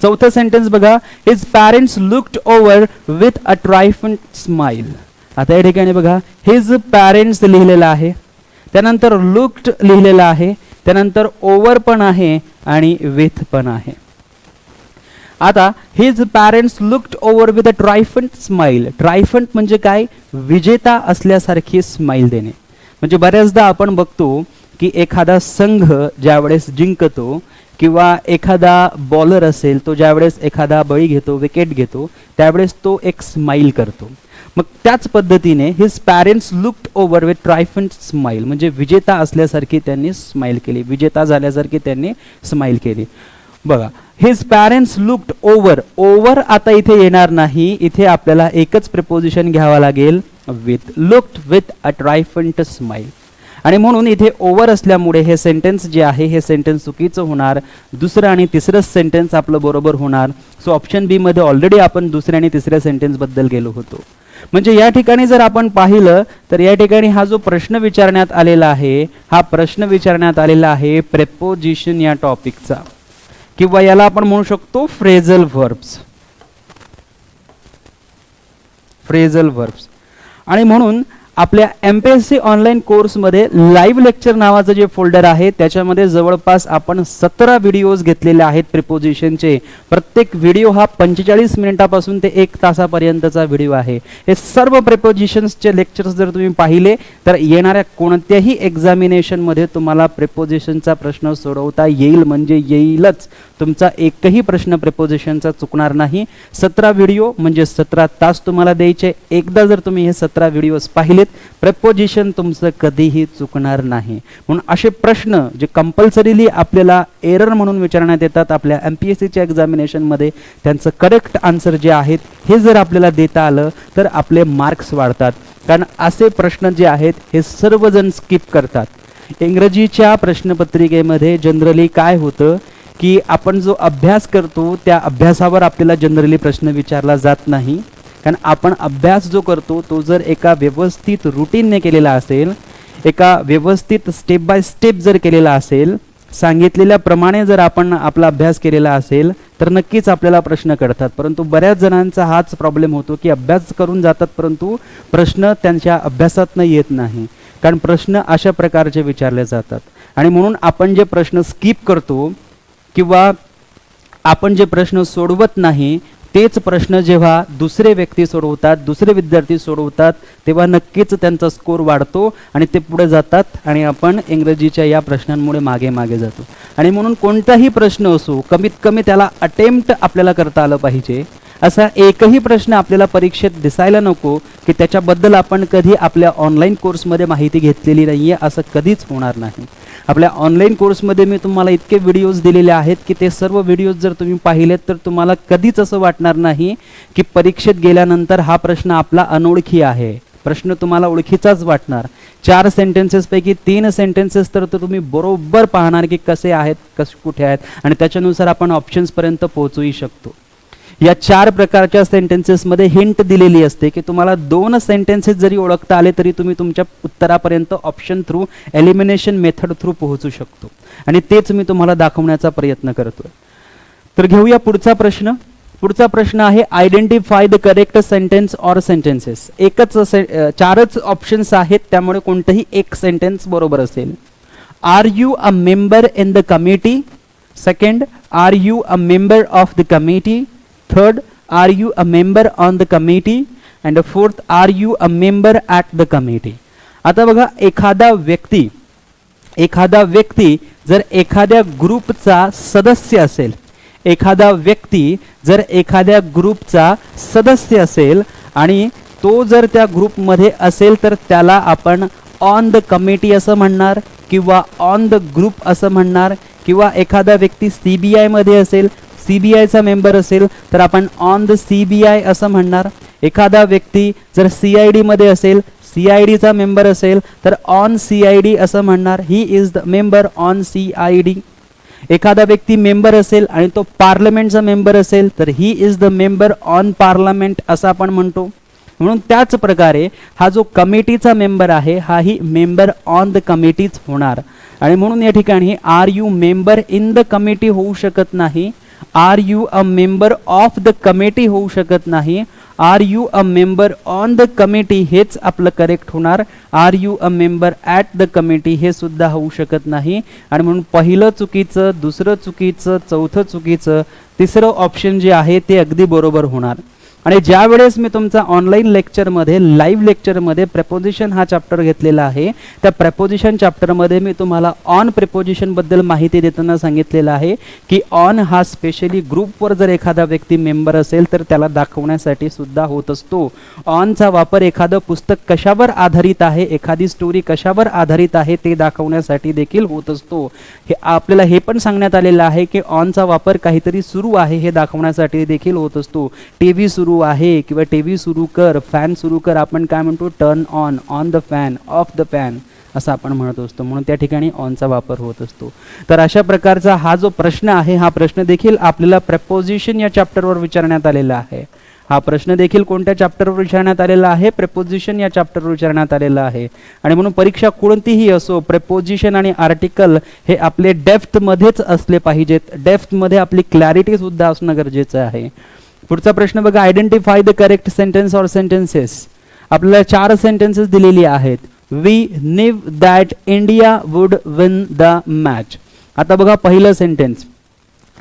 चौथं सेंटेन्स बघा his parents looked over with a triumphant smile. आता या ठिकाणी बघा हिज पॅरेंट्स लिहिलेलं आहे त्यानंतर लुक्ड लिहिलेलं आहे त्यानंतर ओव्हर पण आहे आणि विथ पण आहे. आता his parents looked over with a triumphant smile. Triumphant म्हणजे काय विजेता असल्यासारखी स्माइल देणे. म्हणजे बऱ्याचदा आपण बघतो की एखादा संघ ज्यावेळेस जिंकतो किंवा एखादा बॉलर असेल तो ज्यावेळेस एखादा बळी घेतो विकेट घेतो त्यावेळेस तो एक स्माइल करतो. मग त्याच पद्धतीने his parents looked over with triumphant smile म्हणजे विजेता असल्यासारखी त्यांनी स्माइल केली विजेता झाल्यासारखी त्यांनी स्माइल केली. बघा his parents looked over. Over आता इथे येणार नाही. इथे आपल्याला एकच प्रिपोजिशन घ्यावा लागेल with. Looked with a triumphant smile. आणि म्हणून इथे ओव्हर असल्यामुळे हे सेंटेन्स जे आहे हे सेंटेन्स चुकीचं होणार. दुसरं आणि तिसरं सेंटेन्स आपलं बरोबर होणार. सो ऑप्शन बी मध्ये ऑलरेडी आपण दुसऱ्या आणि तिसऱ्या सेंटेन्स बद्दल गेलो होतो. म्हणजे या ठिकाणी जर आपण पाहिलं तर या ठिकाणी हा जो प्रश्न विचारण्यात आलेला आहे, हा प्रश्न विचारण्यात आलेला आहे प्रेपोजिशन या टॉपिकचा, किंवा याला आपण म्हणू शकतो फ्रेझल व्हर्ब्स. Phrasal verbs. आणि म्हणून आपल्या MPSC ऑनलाईन कोर्समध्ये लाईव्ह लेक्चर नावाचं जे फोल्डर आहे त्याच्यामध्ये जवळपास आपण 17 व्हिडिओज घेतलेले आहेत प्रिपोजिशनचे. प्रत्येक व्हिडिओ हा 45 मिनिटापासून ते 1 तासापर्यंतचा व्हिडिओ आहे. हे सर्व प्रिपोजिशन्सचे लेक्चर्स जर तुम्ही पाहिले तर येणाऱ्या कोणत्याही एक्झामिनेशनमध्ये तुम्हाला प्रिपोजिशनचा प्रश्न सोडवता येईल, म्हणजे येईलच. तुमचा एकही प्रश्न प्रिपोजिशनचा चुकणार नाही. 17 व्हिडिओ म्हणजे 17 तास तुम्हाला द्यायचे. एकदा जर तुम्ही हे 17 व्हिडिओज पाहिलेत, प्रेपोजिशन तुमचं कधीही चुकणार नाही. म्हणून असे प्रश्न जे कंपल्सरीली आपल्याला एरर म्हणून विचारण्यात येतात आपल्या MPSCच्या एक्झामिनेशनमध्ये, त्यांचं करेक्ट आन्सर जे आहेत हे जर आपल्याला देता आलं तर आपले मार्क्स वाढतात. कारण असे प्रश्न जे आहेत हे सर्वजण स्किप करतात. इंग्रजीच्या प्रश्नपत्रिकेमध्ये जनरली काय होतं की आपण जो अभ्यास करतो त्या अभ्यासावर आपल्याला जनरली प्रश्न विचारला जात नाही. कारण आपण अभ्यास जो करतो तो जर एका व्यवस्थित रुटीनने केलेला असेल, एका व्यवस्थित स्टेप बाय स्टेप जर केलेला असेल, सांगितलेल्याप्रमाणे जर आपण आपला अभ्यास केलेला असेल तर नक्कीच आपल्याला प्रश्न कळतात. परंतु बऱ्याच जणांचा हाच प्रॉब्लेम होतो की अभ्यास करून जातात परंतु प्रश्न त्यांच्या अभ्यासातनं येत नाही. कारण प्रश्न अशा प्रकारचे विचारले जातात. आणि म्हणून आपण जे प्रश्न स्किप करतो किंवा आपण जे प्रश्न सोडवत नाही तेच प्रश्न जेव्हा दुसरे व्यक्ती सोडवतात, दुसरे विद्यार्थी सोडवतात, तेव्हा नक्कीच त्यांचा स्कोर वाढतो आणि ते पुढे जातात आणि आपण इंग्रजीच्या या प्रश्नांमुळे मागे मागे जातो. आणि म्हणून कोणताही प्रश्न असो कमीत कमी त्याला अटेम्प्ट आपल्याला करता आलं पाहिजे. असा एकही प्रश्न आपल्याला परीक्षेत दिसायला नको की त्याच्याबद्दल आपण कधी आपल्या ऑनलाईन कोर्समध्ये माहिती घेतलेली नाही आहे, असं कधीच होणार नाही. आपल्या ऑनलाईन कोर्समध्ये मी तुम्हाला इतके व्हिडिओज दिलेले आहेत की ते सर्व व्हिडिओज जर तुम्ही पाहिलेत तर तुम्हाला कधीच असं वाटणार नाही की परीक्षेत गेल्यानंतर हा प्रश्न आपला अनोळखी आहे. प्रश्न तुम्हाला ओळखीचाच वाटणार. 4 सेंटेन्सेसपैकी 3 सेंटेन्सेस तर तुम्ही बरोबर पाहणार की कसे आहेत, कसे कुठे आहेत, आणि त्याच्यानुसार आपण ऑप्शन्सपर्यंत पोहोचूही शकतो. या 4 प्रकारच्या सेंटेन्सेसमध्ये हिंट दिलेली असते की तुम्हाला 2 सेंटेन्सेस जरी ओळखता आले तरी तुम्ही तुमच्या उत्तरापर्यंत option through, elimination method through पोहोचू शकतो. आणि तेच मी तुम्हाला दाखवण्याचा प्रयत्न करतोय. तर घेऊया पुढचा प्रश्न. पुढचा प्रश्न आहे identify the correct sentence or sentences. 4च ऑप्शन्स आहेत त्यामुळे कोणतंही एक सेंटेन्स बरोबर असेल. Are you a member in the committee? Second, are you a member of the committee? Third, are you a member on the committee? And fourth, are you a member at the committee? आता बघा, एखादा व्यक्ती जर एखाद्या ग्रुपचा सदस्य असेल, एखादा व्यक्ती जर एखाद्या ग्रुपचा सदस्य असेल आणि तो जर त्या ग्रुपमध्ये असेल तर त्याला आपण ऑन द कमिटी असं म्हणणार किंवा ऑन द ग्रुप असं म्हणणार. किंवा एखादा व्यक्ती CBI मध्ये असेल, CBIचा मेंबर असेल तर आपण ऑन द CBI असं म्हणणार. एखादा व्यक्ती जर CID मध्ये असेल, CIDचा मेंबर असेल तर ऑन CID असं म्हणणार, he is the member on CID. एखादा व्यक्ती मेंबर असेल आणि तो पार्लमेंटचा मेंबर असेल तर he is the member on parliament असं आपण म्हणतो. म्हणून त्याच प्रकारे हा जो कमिटीचा मेंबर आहे हा ही मेंबर ऑन द कमिटीच होणार. आणि म्हणून या ठिकाणी are you member in the committee होऊ शकत नाही, are you a member of the committee होऊ शकत नाही, are you a member on the committee हेच आपलं करेक्ट होणार. Are you a member at the committee हे सुद्धा होऊ शकत नाही. आणि म्हणून पहिलं चुकीचं, दुसरं चुकीचं, चौथं चुकीचं, तिसरं ऑप्शन जे आहे ते अगदी बरोबर होणार. आणि ज्या वेळेस मी तुमचा ऑनलाईन लेक्चरमध्ये, लाईव्ह लेक्चरमध्ये प्रेपोजिशन हा चॅप्टर घेतलेला आहे, त्या प्रेपोजिशन चॅप्टरमध्ये मी तुम्हाला ऑन प्रेपोजिशनबद्दल माहिती देताना सांगितलेलं आहे की ऑन हा स्पेशली ग्रुपवर जर एखादा व्यक्ती मेंबर असेल तर त्याला दाखवण्यासाठी सुद्धा होत असतो. ऑनचा वापर एखादं पुस्तक कशावर आधारित आहे, एखादी स्टोरी कशावर आधारित आहे ते दाखवण्यासाठी देखील होत असतो. हे आपल्याला हे पण सांगण्यात आलेलं आहे की ऑनचा वापर काहीतरी सुरू आहे हे दाखवण्यासाठी देखील होत असतो. TV सुरू आहे किंवा TV सुरू कर, फॅन सुरू कर, आपण काय म्हणतो, turn on, on the fan, of the fan असं आपण म्हणत असतो. म्हणून त्या ठिकाणी ऑनचा वापर होत असतो. तर अशा प्रकारचा हा जो प्रश्न आहे हा प्रश्न देखील आपल्याला प्रेपोजिशन या चॅप्टरवर विचारण्यात आलेला आहे. हा प्रश्न देखील कोणत्या चॅप्टरवर विचारण्यात आलेला आहे? प्रेपोजिशन या चॅप्टरवर विचारण्यात आलेला आहे. आणि म्हणून परीक्षा कोणतीही असो, प्रेपोजिशन आणि आर्टिकल हे आपले डेप्थमध्येच असले पाहिजेत. डेप्थमध्ये आपली क्लॅरिटी सुद्धा असणं गरजेचं आहे. पुढचा प्रश्न बघा, identify the correct sentence or sentences. आपल्याला 4 सेंटेन्सेस दिलेली आहेत. We knew that India would win the match. आता बघा पहिलं सेंटेन्स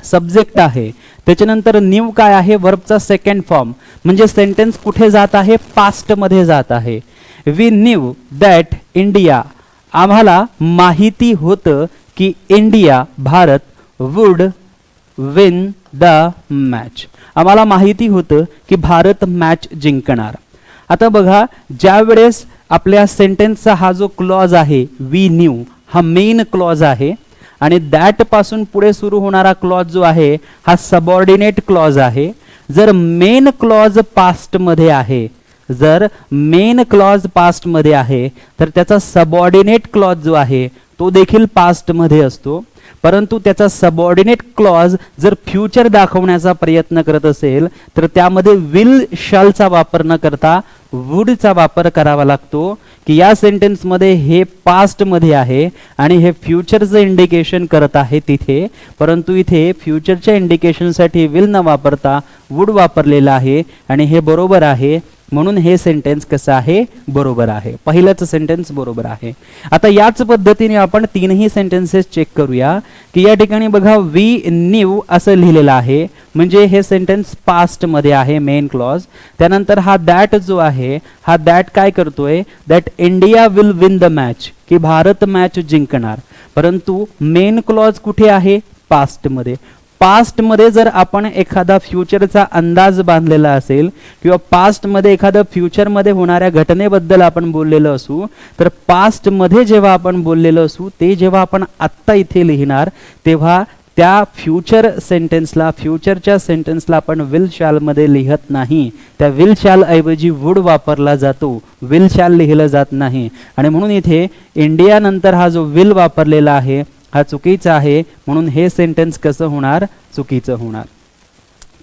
सब्जेक्ट आहे, त्याच्यानंतर न्यू काय आहे? वर्बचा सेकंड फॉर्म, म्हणजे सेंटेन्स कुठे जात आहे? पास्ट मध्ये जात आहे. वी न्यू दॅट इंडिया, आम्हाला माहिती होतं की India Bharat would win the match, आम्हाला माहिती होतं की भारत मॅच जिंकणार. आता बघा, ज्या वेळेस आपल्या सेंटेन्सचा हा जो क्लॉज आहे वी न्यू, हा मेन क्लॉज आहे आणि दॅट पासून पुढे सुरू होणारा क्लॉज जो आहे हा सबऑर्डिनेट क्लॉज आहे. जर मेन क्लॉज पास्ट मध्ये आहे, जर मेन क्लॉज पास्ट मध्ये आहे तर त्याचा सबऑर्डिनेट क्लॉज जो आहे तो देखील पास्ट मध्ये असतो. परंतु त्याचा सबऑर्डिनेट क्लॉज जर फ्युचर दाखवण्याचा प्रयत्न करत असेल तर त्यामध्ये विल शॅलचा वापर न करता वुडचा वापर करावा लागतो, की या सेंटेन्स मध्ये हे पास्ट मध्ये आहे आणि हे फ्युचरचं इंडिकेशन करत आहे तिथे, परंतु इथे फ्युचरच्या इंडिकेशनसाठी विल न वापरता वुड वापरलेला आहे आणि हे बरोबर आहे. म्हणून हे सेंटेन्स कसं आहे? बरोबर आहे. पहिलंच सेंटेन्स बरोबर आहे. आता याच पद्धतीने आपण तीनही सेंटेन्सेस चेक करूया, की या ठिकाणी बघा वी न्यू असं लिहिलेलं आहे, म्हणजे हे सेंटेन्स पास्ट मध्ये आहे मेन क्लॉज. त्यानंतर हा दॅट जो आहे, हा दॅट काय करतोय? That India will win the match, की भारत मॅच जिंकणार. परंतु मेन क्लॉज कुठे आहे? पास्ट मध्ये. पास्ट मध्ये जर आपण एखादा फ्युचरचा अंदाज बांधलेला असेल किंवा पास्ट मध्ये एखादं फ्युचर मध्ये होणाऱ्या घटनेबद्दल आपण बोललेलो असू, तर पास्ट मध्ये जेव्हा आपण बोललेलो असू ते जेव्हा आपण आत्ता इथे लिहिणार तेव्हा त्या फ्युचर सेंटेन्सला, फ्युचरच्या सेंटेन्सला आपण विल शॅल मध्ये लिहत नाही. त्या विल शॅल ऐवजी वुड वापरला जातो, विल शॅल लिहिलं जात नाही. आणि म्हणून इथे इंडिया नंतर हा जो विल वापरलेला आहे हा चुकीचा आहे. म्हणून हे सेंटेन्स कसं होणार? चुकीचं होणार.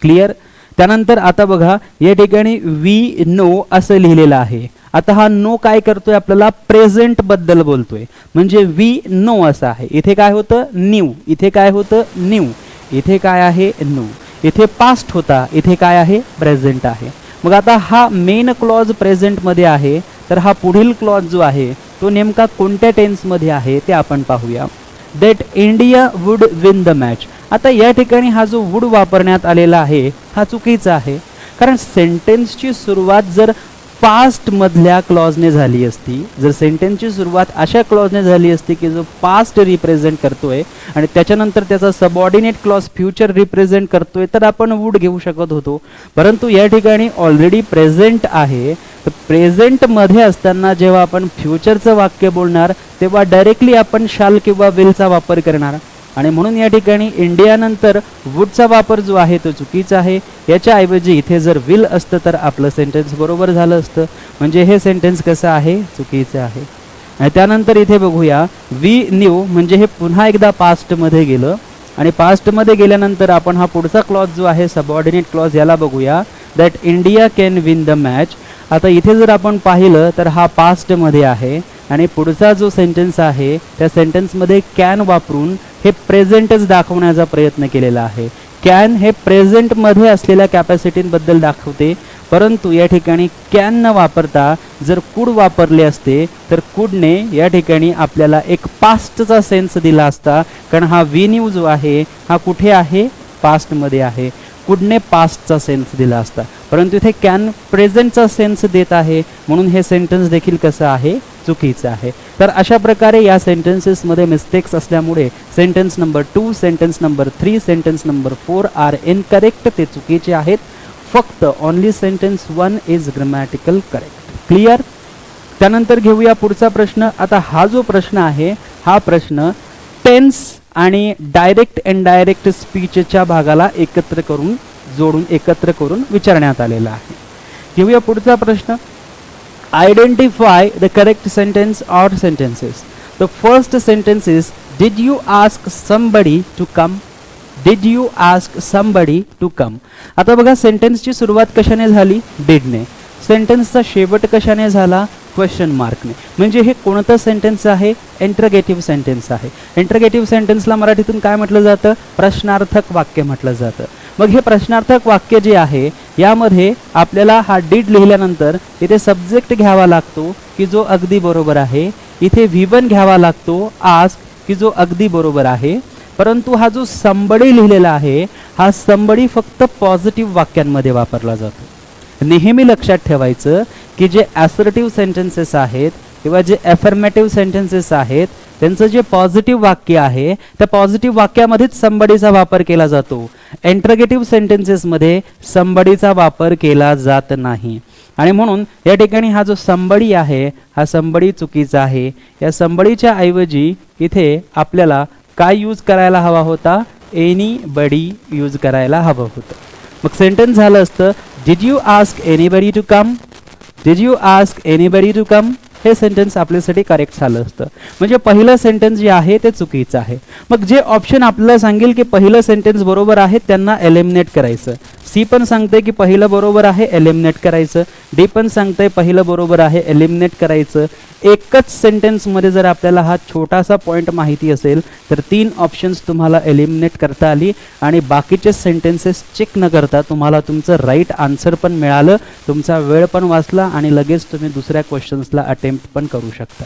क्लिअर? त्यानंतर आता बघा या ठिकाणी वी नो असं लिहिलेलं आहे. आता हा नो काय करतोय? आपल्याला प्रेझेंट बद्दल बोलतोय, म्हणजे वी नो असं आहे. इथे काय होतं? न्यू. इथे काय होतं? न्यू. इथे काय आहे? नो. इथे पास्ट होता, इथे काय आहे? प्रेझेंट आहे. मग आता हा मेन क्लॉज प्रेझेंट मध्ये आहे, तर हा पुढील क्लॉज जो आहे तो नेमका कोणत्या टेन्स मध्ये आहे ते आपण पाहूया. That India would win the match. आता या ठिकाणी हा जो वुड वापरण्यात आलेला आहे हा चुकीचा आहे, कारण सेंटेन्सची सुरुवात जर पास्ट मधल्या क्लॉजने झाली असती, जर सेंटेन्सची सुरुवात अशा क्लॉजने झाली असती की जो पास्ट रिप्रेझेंट करतोय आणि त्याच्यानंतर त्याचा सबऑर्डिनेट क्लॉज फ्युचर रिप्रेझेंट करतोय, तर आपण वुड घेऊ शकत होतो. परंतु या ठिकाणी ऑलरेडी प्रेझेंट आहे, तर प्रेझेंट मध्ये असताना जेव्हा आपण फ्युचरचं वाक्य बोलणार तेव्हा डायरेक्टली आपण शाल किंवा विलचा वापर करणार. आणि म्हणून या ठिकाणी इंडिया नंतर वुडचा वापर जो आहे तो चुकीचा आहे. याच्या ऐवजी इथे जर विल असतं तर आपलं सेंटेन्स बरोबर झालं असतं. म्हणजे हे सेंटेन्स कसं आहे? चुकीचं आहे. आणि त्यानंतर इथे बघूया वी न्यू, म्हणजे हे पुन्हा एकदा पास्ट मध्ये गेलं आणि पास्ट मध्ये गेल्यानंतर आपण हा पुढचा क्लॉज जो आहे सबऑर्डिनेट क्लॉज याला बघूया. That India can win the match. आता इथे जर आपण पाहिलं तर हा पास्ट मध्ये आहे आणि पुढचा जो सेंटेन्स आहे त्या सेंटेन्समध्ये कॅन वापरून हे प्रेझेंटच दाखवण्याचा प्रयत्न केलेला आहे. कॅन हे प्रेझेंट मध्ये असलेल्या कॅपॅसिटीबद्दल दाखवते, परंतु या ठिकाणी कॅन न वापरता जर कुड वापरले असते तर कुडने या ठिकाणी आपल्याला एक पास्टचा सेन्स दिला असता, कारण हा वी न्यू जो आहे हा कुठे आहे? पास्ट मध्ये आहे. कुडने पास्टचा सेन्स दिला असता, परंतु इथे कॅन प्रेझेंटचा सेन्स देत आहे, म्हणून हे सेंटेन्स देखील कसं आहे? चुकीचं आहे. तर अशा प्रकारे या सेंटेन्सेसमध्ये मिस्टेक्स असल्यामुळे sentence number 2, sentence number 3, sentence number 4 are incorrect, ते चुकीचे आहेत. फक्त only sentence 1 is grammatical correct. Clear? त्यानंतर घेऊया पुढचा प्रश्न. आता हा जो प्रश्न आहे हा प्रश्न टेन्स आणि डायरेक्ट इनडायरेक्ट स्पीचच्या भागाला एकत्र करून जोडून एकत्र करून विचारण्यात आलेला आहे. घेऊया पुढचा प्रश्न. Identify the correct sentence or sentences. The first sentence is did you ask somebody to come. Did you ask somebody to come. आता बघा सेंटेन्सची सुरुवात कशाने झाली, डिडने. सेंटेन्सचा शेवट कशाने झाला, क्वेश्चन मार्कने. म्हणजे हे कोणतं सेंटेन्स आहे, इंटरगेटिव्ह सेंटेन्स आहे. इंटरगेटिव्ह सेंटेन्सला मराठीतून काय म्हटलं जातं, प्रश्नार्थक वाक्य म्हटलं जातं. मग हे प्रश्नार्थक वाक्य जे आहे यामध्ये आपल्याला हा डिड लिहिल्यानंतर इथे सब्जेक्ट घ्यावा लागतो की जो अगदी बरोबर आहे. इथे V1 घ्यावा लागतो आस्क की जो अगदी बरोबर आहे. परंतु हा जो समबडी लिहिलेला आहे हा समबडी फक्त पॉझिटिव्ह वाक्यांमध्ये वापरला जातो. नेहमी लक्षात ठेवायचं की जे असर्टिव्ह सेंटेन्सेस आहेत किंवा जे अफर्मेटिव्ह सेंटेन्सेस आहेत त्यांचं जे पॉझिटिव्ह वाक्य आहे त्या पॉझिटिव्ह वाक्यामध्येच समबडीचा वापर केला जातो. इंटरगेटिव्ह सेंटेन्सेसमध्ये समबडीचा वापर केला जात नाही. आणि म्हणून या ठिकाणी हा जो समबडी आहे हा समबडी चुकीचा आहे. या समबडीच्या ऐवजी इथे आपल्याला काय यूज करायला हवा होता, एनीबडी यूज करायला हवं होतं. मग सेंटेन्स झालं असतं did you ask anybody to come. Did you ask anybody to come हे सेंटेन्स आपल्यासाठी करेक्ट झालं असतं. म्हणजे पहिलं सेंटेन्स जे आहे ते चुकीचं आहे. मग जे ऑप्शन आपल्याला सांगेल की पहिलं सेंटेन्स बरोबर आहे त्यांना एलिमिनेट करायचं. सी पण सांगते की पहिलं बरोबर आहे एलिमिनेट करायचं. डी पण सांगते पहिलं बरोबर आहे एलिमिनेट करायचं. एकच सेंटेन्समध्ये जर आपल्याला हा छोटासा पॉईंट माहिती असेल तर 3 ऑप्शन्स तुम्हाला एलिमिनेट करता आली आणि बाकीचे सेंटेन्सेस चेक न करता तुम्हाला तुमचं राईट आन्सर पण मिळालं, तुमचा वेळ पण वाचला आणि लगेच तुम्ही दुसऱ्या क्वेश्चन्सला अटेम्प्ट पण करू शकता.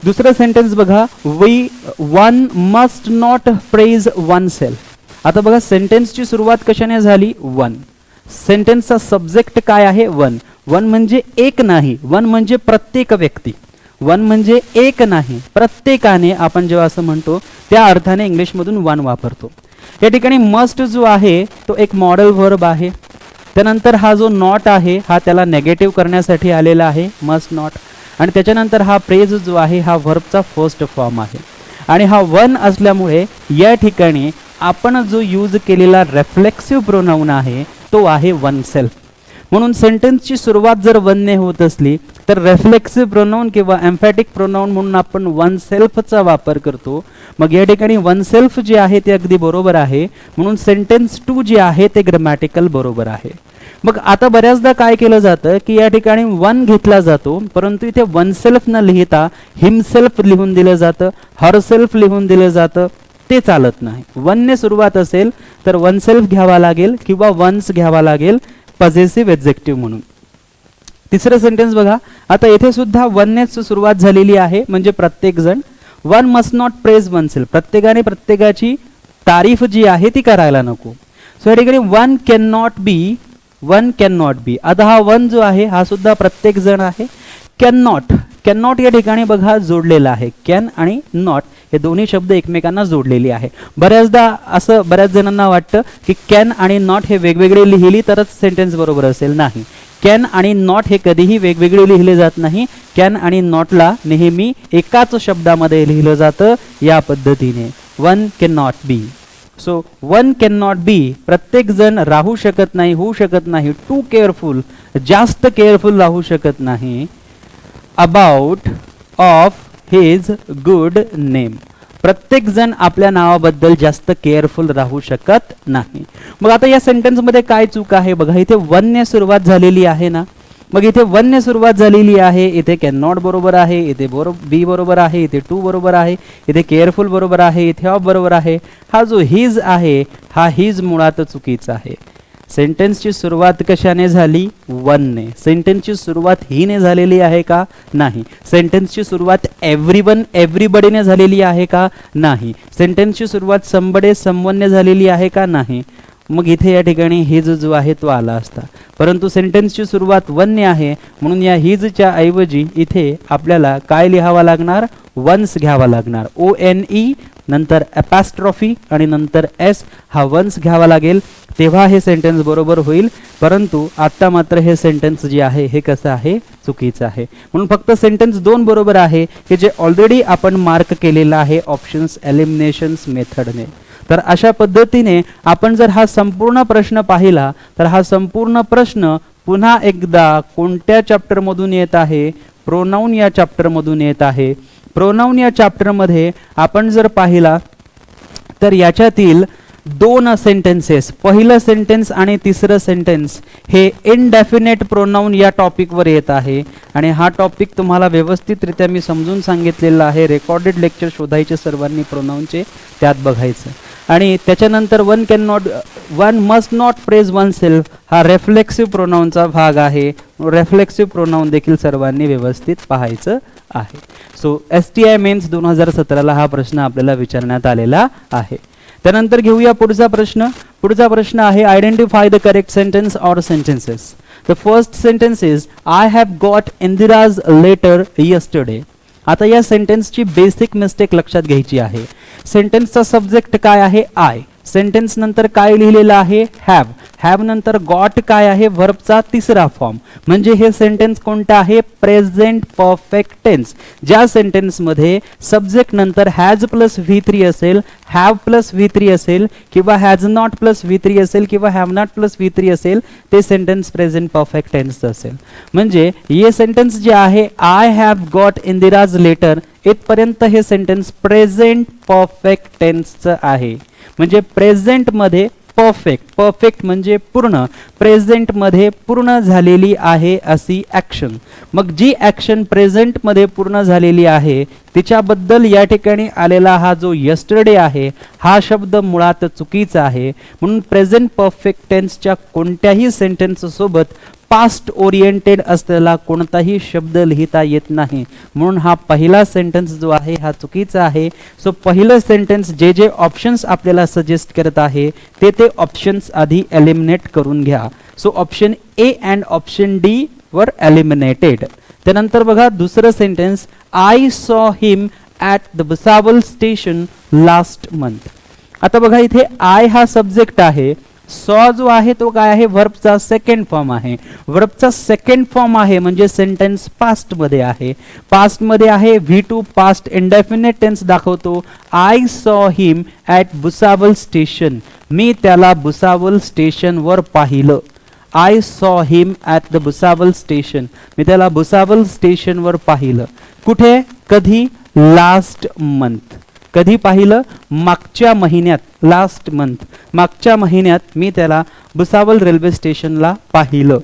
दुसरं सेंटेन्स बघा, one must not praise one self. आता बघा सेंटेन्सची सुरुवात कशाने झाली, वन. सेंटेन्सचा सब्जेक्ट काय आहे, वन. वन म्हणजे एक नाही, वन म्हणजे प्रत्येक व्यक्ती. वन म्हणजे एक नाही, प्रत्येकाने आपण जेव्हा असं म्हणतो त्या अर्थाने इंग्लिशमधून वन वापरतो. या ठिकाणी मस्ट जो आहे तो एक मॉडेल व्हर्ब आहे. त्यानंतर हा जो नॉट आहे हा त्याला नेगेटिव्ह करण्यासाठी आलेला आहे, मस्ट नॉट. आणि त्याच्यानंतर हा प्रेज जो आहे हा व्हर्बचा फर्स्ट फॉर्म आहे. आणि हा वन असल्यामुळे या ठिकाणी आपण जो यूज केलेला रेफ्लेक्सिव्ह प्रोनाउन आहे तो आहे वन सेल्फ. म्हणून सेंटेन्सची सुरुवात जर वनने होत असली तर रेफ्लेक्सिव्ह प्रोनाउन किंवा एम्फॅटिक प्रोनाउन म्हणून आपण वन सेल्फचा वापर करतो. मग या ठिकाणी वन सेल्फ जे आहे ते अगदी बरोबर आहे. म्हणून सेंटेन्स 2 जे आहे ते ग्रामॅटिकल बरोबर आहे. मग आता बऱ्याचदा काय केलं जातं की या ठिकाणी वन घेतला जातो परंतु इथे वन सेल्फ न लिहिता हिमसेल्फ लिहून दिलं जातं, हरसेल्फ लिहून दिलं जातं. ते चालत नाही. वनने सुरुवात असेल तर वन सेल्फ घ्यावा लागेल किंवा वन्स घ्यावा लागेल पॉझेसिव्ह एडजेक्टिव्ह म्हणून. तिसरं सेंटेन्स बघा, आता येथे सुद्धा वननेच सुरुवात झालेली आहे. म्हणजे प्रत्येक जण, one must not praise one self, प्रत्येकाने प्रत्येकाची तारीफ जी आहे ती करायला नको. सो या ठिकाणी one can not be, one can not be. आता हा वन जो आहे हा सुद्धा प्रत्येक जण आहे. कॅन नॉट, कॅन नॉट या ठिकाणी बघा जोडलेला आहे. कॅन आणि नॉट हे दोन्ही शब्द एकमेकांना जोडलेली आहे. बऱ्याचदा असं बऱ्याच जणांना वाटतं की कॅन आणि नॉट हे वेगवेगळे लिहिली तरच सेंटेन्स बरोबर असेल. नाही, कॅन आणि नॉट हे कधीही वेगवेगळे लिहिले जात नाही. कॅन आणि नॉटला नेहमी एकाच शब्दामध्ये लिहिलं जातं या पद्धतीने, one can not be. So one can not be, प्रत्येक जण राहू शकत नाही, होऊ शकत नाही. टू केअरफुल, जास्त केअरफुल राहू शकत नाही. About of his good name, प्रत्येक जण आपल्या नावाबद्दल जास्त केअरफुल राहू शकत नाही. मग आता या सेंटेन्स मध्ये काय चूक आहे बघा, इथे वनने सुरुवात झालेली आहे ना. मग इथे वनने सुरुवात झालेली आहे, इथे कॅन नॉट बरोबर आहे, इथे बी बरोबर आहे, इथे टू बरोबर आहे, इथे केअरफुल बरोबर आहे, इथे ऑफ बरोबर आहे. हा जो हिज आहे हा हिज मुळात चुकीचा आहे. सेंटेन्सची सुरुवात कशाने झाली, वनने. सेंटेन्सची सुरुवात हीने झालेली आहे का, नाही. सेंटेन्सची सुरुवात एव्हरीवन एव्हरीबडीने झालेली आहे का, नाही. सेंटेन्सची सुरुवात समबडे समवनने झालेली आहे का, नाही. मग इथे या ठिकाणी हिज जो आहे तो आला असता. परंतु सेंटेन्सची सुरुवात वनने आहे म्हणून या हिजच्या ऐवजी इथे आपल्याला काय लिहावा लागणार, वन्स घ्यावा लागणार. ONE नंतर अपॅस्ट्रॉफी आणि नंतर S हा वन्स घ्यावा लागेल, तेव्हा हे सेंटेन्स बरोबर होईल. परंतु आता मात्र हे सेंटेन्स जे आहे हे कसं आहे, चुकीचं आहे. म्हणून फक्त सेंटेन्स 2 बरोबर आहे की जे ऑलरेडी आपण मार्क केलेलं आहे ऑप्शन्स एलिमिनेशन्स मेथडने. तर अशा पद्धतीने आपण जर हा संपूर्ण प्रश्न पाहिला तर हा संपूर्ण प्रश्न पुन्हा एकदा कोणत्या चॅप्टरमधून येत आहे, प्रोनाउन या चॅप्टरमधून येत आहे. प्रोनाउन या चॅप्टरमध्ये आपण जर पाहिला तर याच्यातील दोन सेंटेन्सेस, पहिलं सेंटेन्स आणि तिसरं सेंटेन्स हे इनडेफिनेट प्रोनाऊन या टॉपिकवर येत आहे आणि हा टॉपिक तुम्हाला व्यवस्थितरित्या मी समजून सांगितलेला आहे. रेकॉर्डेड लेक्चर शोधायचे सर्वांनी प्रोनाऊनचे, त्यात बघायचं. आणि त्याच्यानंतर one must not praise one self हा रेफ्लेक्सिव्ह प्रोनाऊनचा भाग आहे. रेफ्लेक्सिव्ह प्रोनाऊन देखील सर्वांनी व्यवस्थित पाहायचं आहे. सो STI मेन्स 2017ला हा प्रश्न आपल्याला विचारण्यात आलेला आहे. त्यानंतर घेऊया पुढचा प्रश्न. पुढचा प्रश्न आहे identify the correct sentence or sentences. The first sentence is I have got Indira's letter yesterday. आता या सेंटेन्सची बेसिक मिस्टेक लक्षात घ्यायची आहे. सेंटेन्सचा सब्जेक्ट काय आहे? आय. सेंटेन्स नंतर काय लिहिलेलं आहे? हॅव. हॅव नंतर गॉट काय आहे? व्हर्बचा तिसरा फॉर्म. म्हणजे हे सेंटेन्स कोणतं आहे? Present perfect tense. ज्या सेंटेन्समध्ये सब्जेक्ट नंतर हॅज प्लस V3 असेल, हॅव प्लस V3 असेल किंवा हॅज नॉट प्लस V3 असेल किंवा हॅव नॉट प्लस V3 असेल, ते सेंटेन्स प्रेझेंट परफेक्ट टेन्स असेल. म्हणजे हे सेंटेन्स जे आहे I have got Indira's letter, इथपर्यंत हे सेंटेन्स प्रेझेंट परफेक्ट टेन्सचं आहे. म्हणजे प्रेझेंट मध्ये परफेक्ट, परफेक्ट म्हणजे पूर्ण, प्रेझेंट मध्ये पूर्ण झालेली आहे अशी ऍक्शन. मग जी ऍक्शन प्रेझेंट मध्ये पूर्ण झालेली आहे तिच्याबद्दल या ठिकाणी आलेला हा जो यस्टरडे आहे हा शब्द मुळात चुकीचा आहे. म्हणून प्रेझेंट परफेक्ट टेन्सच्या कोणत्याही सेंटेन्स सोबत पास्ट ओरिएंटेड असलेला कोणताही शब्द लिहिता येत नाही. म्हणून हा पहिला सेंटेन्स जो आहे हा चुकीचा आहे. सो पहिलं सेंटेन्स जे जे ऑप्शन्स आपल्याला सजेस्ट करत आहे ते ऑप्शन्स आधी एलिमिनेट करून घ्या. So option A and option D वर एलिमिनेटेड. त्यानंतर बघा दुसरं sentence I saw him at the Bhusawal station last month. आता बघा इथे आय हा सब्जेक्ट आहे, सॉ जो आहे तो काय आहे? वर्बचा सेकंड फॉर्म आहे. वर्बचा सेकंड फॉर्म आहे म्हणजे सेंटेन्स पास्ट मध्ये आहे. पास्ट मध्ये आहे, V2 पास्ट इंडेफिनेट टेन्स दाखवतो. I saw him at Bhusawal station, मी त्याला भुसावल स्टेशन वर पाहिलं. I saw him at the Bhusawal station, मी त्याला भुसावल स्टेशन वर पाहिलं. कुठे? कधी? Last month. कधी पाहिलं? मागच्या महिन्यात. लास्ट मंथ, मागच्या महिन्यात मी त्याला भुसावल रेल्वे स्टेशनला पाहिलं.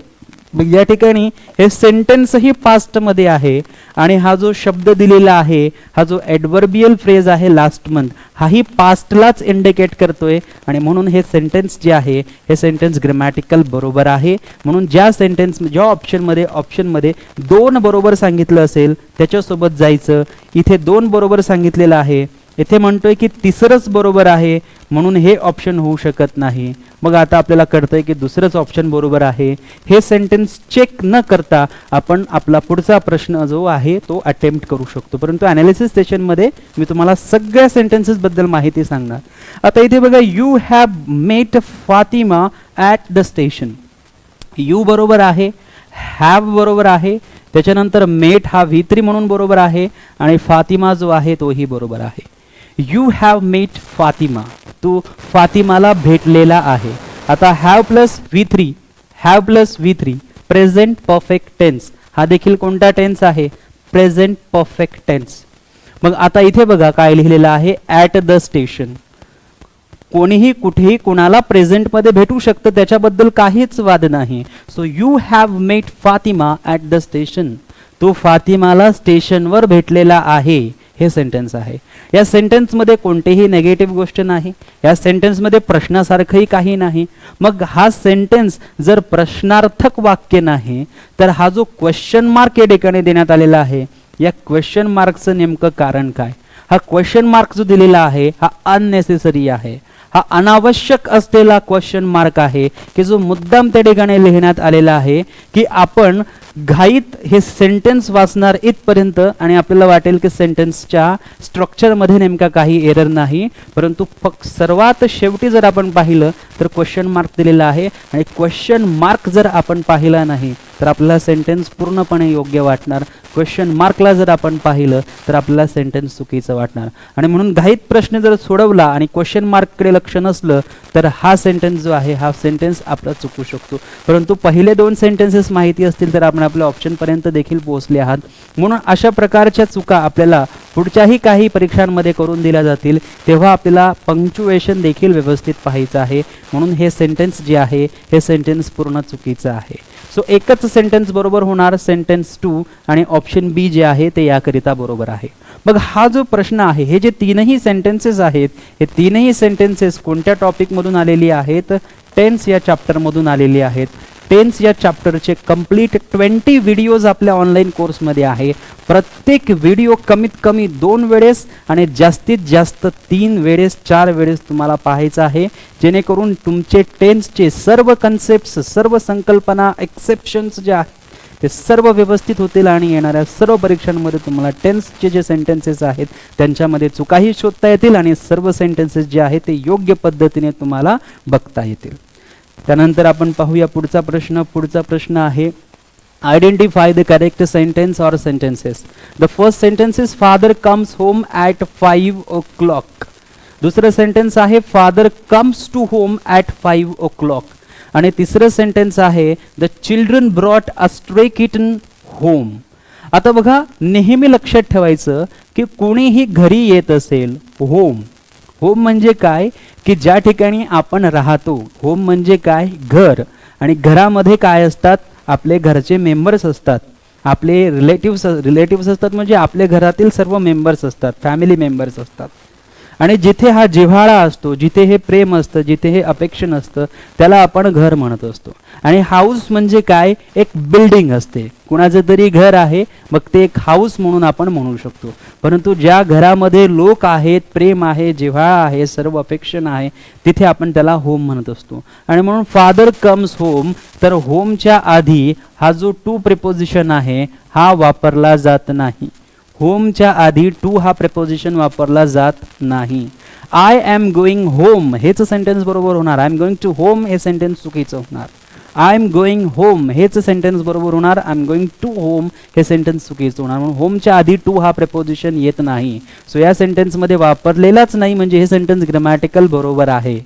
मग या ठिकाणी हे सेंटेन्सही पास्ट मध्ये आहे आणि हा जो शब्द दिलेला आहे, हा जो ॲडव्हर्बियल फ्रेज आहे लास्ट मंथ, हाही पास्टलाच इंडिकेट करतोय आणि म्हणून हे सेंटेन्स जे आहे हे सेंटेन्स ग्रामॅटिकल बरोबर आहे. म्हणून ज्या ऑप्शनमध्ये 2 बरोबर सांगितलं असेल त्याच्यासोबत जायचं. इथे 2 बरोबर सांगितलेलं आहे, इथे म्हणतोय की तिसरंच बरोबर आहे, म्हणून हे ऑप्शन होऊ शकत नाही. मग आता आपल्याला कळतंय की दुसरंच ऑप्शन बरोबर आहे. हे सेंटेन्स चेक न करता आपण आपला पुढचा प्रश्न जो आहे तो अटेम्प्ट करू शकतो. परंतु अनालिसिस सेशनमध्ये मी तुम्हाला सगळ्या सेंटेन्सेस बद्दल माहिती सांगणार. आता इथे बघा, you have met Fatima at the station. You बरोबर आहे, हॅव बरोबर आहे, त्याच्यानंतर मेट हा V3 म्हणून बरोबर आहे आणि फातिमा जो आहे तोही बरोबर आहे. यू हॅव मेट फातिमा, तू फातिमाला भेटलेला आहे. आता have plus V3 present perfect tense, हा देखील कोणता टेन्स आहे? Present perfect tense. मग आता इथे बघा काय लिहिलेलं आहे? At the station. कोणीही कुठेही कुणाला प्रेझेंट मध्ये भेटू शकतं, त्याच्याबद्दल काहीच वाद नाही. So you have met Fatima at the station, तो फातिमाला स्टेशनवर भेटलेला आहे, हे सेंटेन्स आहे. या सेंटेन्समध्ये कोणतेही नेगेटिव्ह गोष्ट नाही, या सेंटेन्समध्ये प्रश्नासारखंही काही नाही. मग हा सेंटेन्स जर प्रश्नार्थक वाक्य नाही तर हा जो क्वेश्चन मार्क या ठिकाणी देण्यात आलेला आहे, या क्वेश्चन मार्कचं नेमकं कारण काय? हा क्वेश्चन मार्क जो दिलेला आहे हा अननेसेसरी आहे, हा अनावश्यक असलेला क्वेश्चन मार्क आहे की जो मुद्दाम त्या ठिकाणी लिहिण्यात आलेला आहे की आपण घाईत हे सेंटेन्स वाचणार इथपर्यंत आणि आपल्याला वाटेल की सेंटेन्सच्या स्ट्रक्चरमध्ये नेमका काही एरर नाही, परंतु फक्त सर्वात शेवटी जर आपण पाहिलं तर क्वेश्चन मार्क दिलेला आहे आणि क्वेश्चन मार्क जर आपण पाहिला नाही तर आपल्याला सेंटेन्स पूर्णपणे योग्य वाटणार. क्वेश्चन मार्कला जर आपण पाहिलं तर आपल्याला सेंटेन्स चुकीचं वाटणार आणि म्हणून घाईत प्रश्न जर सोडवला आणि क्वेश्चन मार्ककडे लक्ष नसलं तर हा सेंटेन्स जो आहे हा सेंटेन्स आपला चुकू शकतो. परंतु पहिले 2 सेंटेन्सेस माहिती असतील तर आपण आपल्या ऑप्शन पर्यंत देखील पोहोचले आहात. म्हणून अशा प्रकारच्या चुका आपल्याला पुढच्याही काही परीक्षांमध्ये करून दिल्या जातील, तेव्हा आपल्याला पंक्च्युएशन देखील व्यवस्थित पाहायचं आहे. म्हणून हे सेंटेन्स जे आहे हे सेंटेन्स पूर्ण चुकीचं आहे. सो एकच सेंटेन्स बरोबर होणार, सेंटेन्स 2, आणि ऑप्शन बी जे आहे ते याकरिता बरोबर आहे. मग हा जो प्रश्न आहे, हे जे तीनही सेंटेन्सेस आहेत, हे तीनही सेंटेन्सेस कोणत्या टॉपिकमधून आलेली आहेत? टेन्स या चॅप्टरमधून आलेली आहेत. टेन्स या चॅप्टरचे कंप्लीट 20 व्हिडिओज आपल्या ऑनलाईन कोर्समध्ये आहे. प्रत्येक व्हिडिओ कमीत कमी 2 वेळेस आणि जास्तीत जास्त 3 वेळेस 4 वेळेस तुम्हाला पाहायचं आहे, जेणेकरून तुमचे टेन्सचे सर्व कन्सेप्ट्स, सर्व संकल्पना, एक्सेप्शन्स जे आहेत ते सर्व व्यवस्थित होतील आणि येणाऱ्या सर्व परीक्षांमध्ये तुम्हाला टेन्सचे जे सेंटेन्सेस आहेत त्यांच्यामध्ये चुकाही शोधता येतील आणि सर्व सेंटेन्सेस जे आहेत ते योग्य पद्धतीने तुम्हाला बघता येतील. त्यानंतर आपण पाहूया पुढचा प्रश्न. पुढचा प्रश्न आहे identify the correct sentence or sentences. The first sentence is father comes home at 5 o'clock. दुसरं सेंटेन्स आहे father comes to home at 5 o'clock. आणि तिसरं सेंटेन्स आहे the children brought a stray kitten home. आता बघा, नेहमी लक्षात ठेवायचं की कोणीही घरी येत असेल, होम, होम म्हणजे काय की ज्या ठिकाणी आपण राहतो. होम म्हणजे काय? घर. आणि घरामध्ये काय असतात? आपले घरचे मेंबर्स असतात, आपले रिलेटिव्स असतात, म्हणजे आपले घरातील सर्व मेंबर्स असतात, फॅमिली मेंबर्स असतात. आणि जिथे हा जिव्हाळा असतो, जिथे हे प्रेम असतं, जिथे हे अपेक्षण असतं, त्याला आपण घर म्हणत असतो. आणि हाऊस म्हणजे काय? एक बिल्डिंग असते, कुणाचं तरी घर आहे, मग ते एक हाऊस म्हणून आपण म्हणू शकतो. परंतु ज्या घरामध्ये लोक आहेत, प्रेम आहे, जिव्हाळा आहे, सर्व अपेक्षण आहे, तिथे आपण त्याला होम म्हणत असतो. आणि म्हणून फादर कम्स होम, तर होमच्या आधी हा जो टू प्रिपोजिशन आहे हा वापरला जात नाही. होमच्या आधी टू हा प्रिपोजिशन वापरला जात नाही. आय एम गोइंग होम हेच सेंटेन्स बरोबर होणार. I am going to home हे सेंटेन्स चुकीचं होणार. आय एम गोइंग होम हेच सेंटेन्स बरोबर होणार. I am going to home हे सेंटेन्स चुकीचं होणार. म्हणून होमच्या आधी टू हा प्रिपोजिशन येत नाही. सो या सेंटेन्समध्ये वापरलेलाच नाही, म्हणजे हे सेंटेन्स ग्रामॅटिकल बरोबर आहे.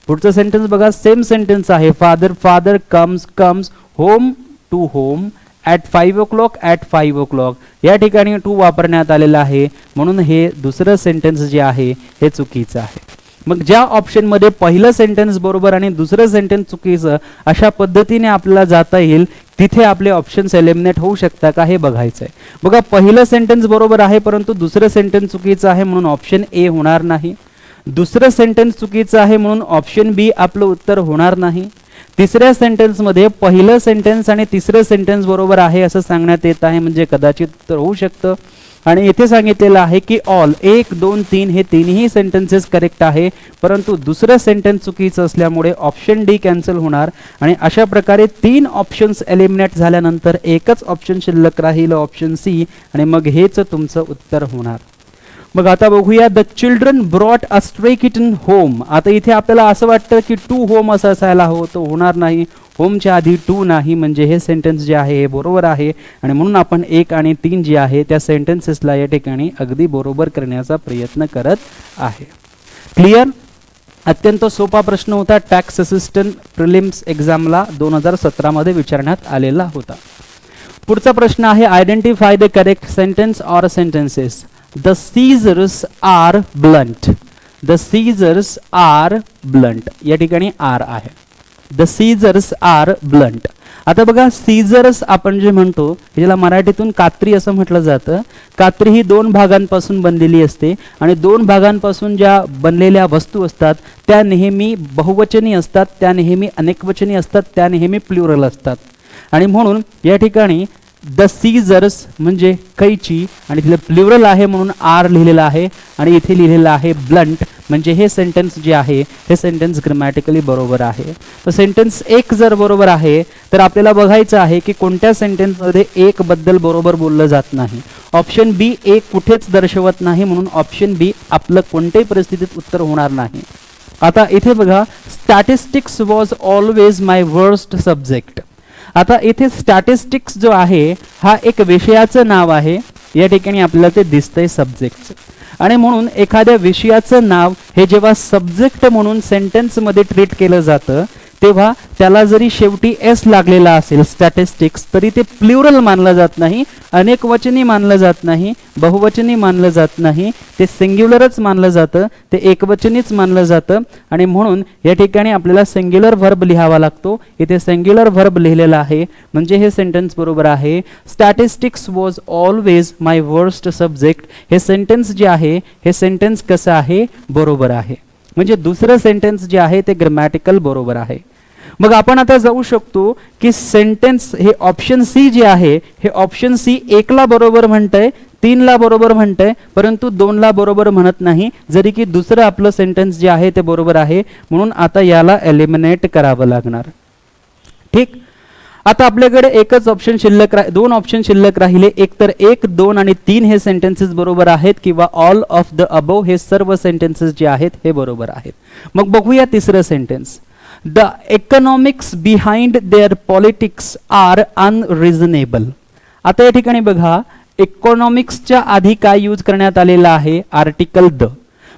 पुढचं सेंटेन्स बघा, सेम सेंटेन्स आहे. Father comes home to home at 5 o'clock at 5 o'clock. या ठिकाणी टू वापरण्यात आलेला आहे, म्हणून हे दुसरं सेंटेन्स जे आहे हे चुकीचं आहे. मग ज्या ऑप्शनमध्ये पहिलं सेंटेन्स बरोबर आणि दुसरं सेंटेन्स चुकीचं अशा पद्धतीने आपल्याला जाता येईल, तिथे आपले ऑप्शन्स एलिमिनेट होऊ शकतात का हे बघायचं आहे. बघा, पहिलं सेंटेन्स बरोबर आहे परंतु दुसरं सेंटेन्स चुकीचं आहे, म्हणून ऑप्शन ए होणार नाही. दुसरं सेंटेन्स चुकीचं आहे, म्हणून ऑप्शन बी आपलं उत्तर होणार नाही. तिसऱ्या सेंटेन्समध्ये पहिलं सेंटेन्स आणि तिसरं सेंटेन्स बरोबर आहे असं सांगण्यात येत आहे, म्हणजे कदाचित तर होऊ शकतं. आणि इथे सांगितलेलं आहे की ऑल 1, 2, 3 हे तिन्ही सेंटेन्सेस करेक्ट आहे, परंतु दुसरं सेंटेन्स चुकीचं असल्यामुळे ऑप्शन डी कॅन्सल होणार. आणि अशा प्रकारे 3 ऑप्शन्स एलिमिनेट झाल्यानंतर एकच ऑप्शन शिल्लक राहील, ऑप्शन सी, आणि मग हेच तुमचं उत्तर होणार. मग आता बघूया, the children brought a stray kitten home. आता इथे आपल्याला असं वाटतं की टू होम असं असायला हवं, तो होणार नाही. होमच्या आधी टू नाही, म्हणजे हे सेंटेन्स जे आहे हे बरोबर आहे. आणि म्हणून आपण 1 आणि 3 जे आहे त्या सेंटेन्सेसला या ठिकाणी अगदी बरोबर करण्याचा प्रयत्न करत आहे. क्लिअर? अत्यंत सोपा प्रश्न होता. टॅक्स असिस्टंट प्रिलिम्स एक्झामला 2017 मध्ये विचारण्यात आलेला होता. पुढचा प्रश्न आहे identify the correct sentence or sentences. The scissors are blunt. The scissors are blunt. या ठिकाणी आर आहे. The scissors are blunt. आता बघा, सीझर्स आपण जे म्हणतो ज्याला मराठीतून कात्री असं म्हटलं जातं. कात्री ही 2 भागांपासून बनलेली असते आणि 2 भागांपासून ज्या बनलेल्या वस्तू असतात त्या नेहमी बहुवचनी असतात, त्या नेहमी अनेकवचनी असतात, त्या नेहमी प्लुरल असतात. आणि म्हणून या ठिकाणी द सीझर्स म्हणजे कैची आणि तिथे प्लुरल आहे म्हणून आर लिहिलेला आहे आणि इथे लिहिलेलं आहे ब्लंट, म्हणजे हे सेंटेन्स जे आहे हे सेंटेन्स ग्रामॅटिकली बरोबर आहे. तर सेंटेन्स 1 जर बरोबर आहे तर आपल्याला बघायचं आहे की कोणत्या सेंटेन्समध्ये 1 बद्दल बरोबर बोललं जात नाही. ऑप्शन बी 1 कुठेच दर्शवत नाही, म्हणून ऑप्शन बी आपलं कोणत्याही परिस्थितीत उत्तर होणार नाही. आता इथे बघा, statistics was always my worst subject. आता इथे स्टॅटिस्टिक्स जो आहे हा एक विषयाचं नाव आहे, या ठिकाणी आपल्याला ते दिसतंय सब्जेक्टचं. आणि म्हणून एखाद्या विषयाचं नाव हे जेव्हा सब्जेक्ट म्हणून सेंटेन्समध्ये ट्रीट केलं जातं तेव्हा त्याला जरी शेवटी एस लागलेला असेल स्टॅटिस्टिक्स, तरी ते प्लुरल मानलं जात नाही, अनेक वचनी मानलं जात नाही, बहुवचनी मानलं जात नाही, ते सिंग्युलरच मानलं जातं, ते एकवचनीच मानलं जातं. आणि म्हणून या ठिकाणी आपल्याला सिंग्युलर व्हर्ब लिहावा लागतो. इथे सिंग्युलर व्हर्ब लिहिलेला आहे म्हणजे हे सेंटेन्स बरोबर आहे. Statistics was always my worst subject. हे सेंटेन्स जे आहे हे सेंटेन्स कसं आहे, बरोबर आहे. म्हणजे दुसरं सेंटेन्स जे आहे ते ग्रामॅटिकल बरोबर आहे. मग आपण आता जाऊ शकतो की सेंटेन्स हे ऑप्शन सी जे आहे हे ऑप्शन सी 1 ला बरोबर म्हणतंय, 3 ला बरोबर म्हणतंय, परंतु 2 ला बरोबर म्हणत नाही, जरी की दुसरं आपलं सेंटेन्स जे आहे ते बरोबर आहे. म्हणून आता याला एलिमिनेट करावं लागणार. ठीक. आता आपल्याकडे एकच ऑप्शन शिल्लक दोन ऑप्शन शिल्लक राहिले. एक तर 1, 2 आणि 3 हे सेंटेन्सेस बरोबर आहेत किंवा ऑल ऑफ द अबव हे सर्व सेंटेन्सेस जे आहेत हे बरोबर आहेत. मग बघूया तिसरं sentence. The economics behind their politics are unreasonable. आता या ठिकाणी बघा, इकॉनॉमिक्सच्या आधी काय यूज करण्यात आलेला आहे, आर्टिकल द.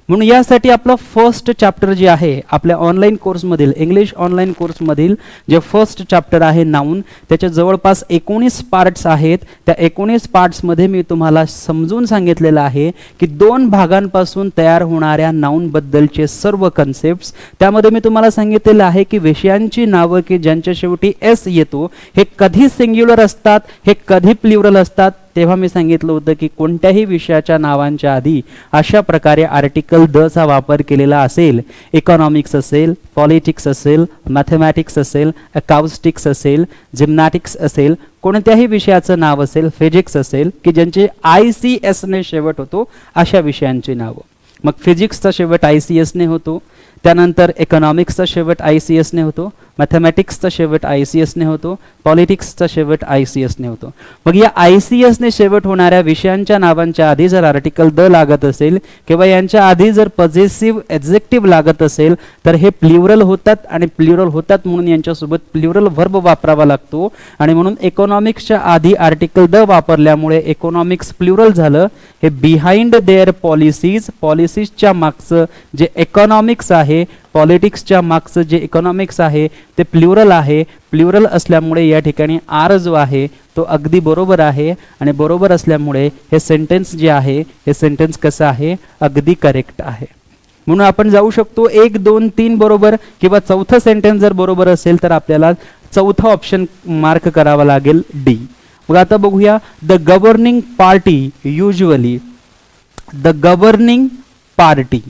म्हणून यासाठी आपलं फर्स्ट चॅप्टर जे आहे आपल्या ऑनलाईन कोर्समधील, इंग्लिश ऑनलाईन कोर्समधील जे फर्स्ट चॅप्टर आहे नाऊन, त्याच्या जवळपास 19 पार्ट्स आहेत. त्या 19 पार्ट्समध्ये मी तुम्हाला समजून सांगितलेलं आहे की 2 भागांपासून तयार होणाऱ्या नाऊनबद्दलचे सर्व कन्सेप्ट्स. त्यामध्ये मी तुम्हाला सांगितलेलं आहे की विषयांची नावं की ज्यांच्या शेवटी एस येतो हे कधी सिंग्युलर असतात, हे कधी प्लुरल असतात. तेव्हा मी सांगितलं होतं की कोणत्याही विषयाच्या नावांच्या आधी अशा प्रकारे आर्टिकल द चा वापर केलेला असेल, इकॉनॉमिक्स असेल, पॉलिटिक्स असेल, मॅथमॅटिक्स असेल, अकाउस्टिक्स असेल, जिम्नॅटिक्स असेल, कोणत्याही विषयाचं नाव असेल, फिजिक्स असेल की ज्यांचे ICS ने शेवट होतो अशा विषयांची नावं. मग फिजिक्सचा शेवट ICS ने होतो, त्यानंतर इकॉनॉमिक्सचा शेवट ICS ने होतो, मॅथमॅटिक्सचा शेवट ICS ने होतो, पॉलिटिक्सचा शेवट ICS ने होतो. मग या ICS ने शेवट होणाऱ्या विषयांच्या नावांच्या आधी जर आर्टिकल द लागत असेल किंवा यांच्या आधी जर पॉझेसिव्ह ॲडजेक्टिव्ह लागत असेल तर हे प्लुरल होतात आणि प्लुरल होतात म्हणून यांच्यासोबत प्लुरल व्हर्ब वापरावा लागतो. आणि म्हणून इकॉनॉमिक्सच्या आधी आर्टिकल द वापरल्यामुळे इकॉनॉमिक्स प्लुरल झालं. हे बिहाइंड देअर पॉलिसीज, पॉलिसीजच्या मागचं जे इकॉनॉमिक्स आहे, पॉलिटिक्सच्या मागचं जे इकॉनॉमिक्स आहे ते प्लुरल आहे. प्लुरल असल्यामुळे या ठिकाणी आर जो आहे तो अगदी बरोबर आहे आणि बरोबर असल्यामुळे हे सेंटेन्स जे आहे हे सेंटेन्स कसं आहे, अगदी करेक्ट आहे. म्हणून आपण जाऊ शकतो 1, 2, 3 बरोबर किंवा चौथं सेंटेन्स जर बरोबर असेल तर आपल्याला चौथा ऑप्शन मार्क करावा लागेल डी. मग आता बघूया, the governing party usually, the governing party.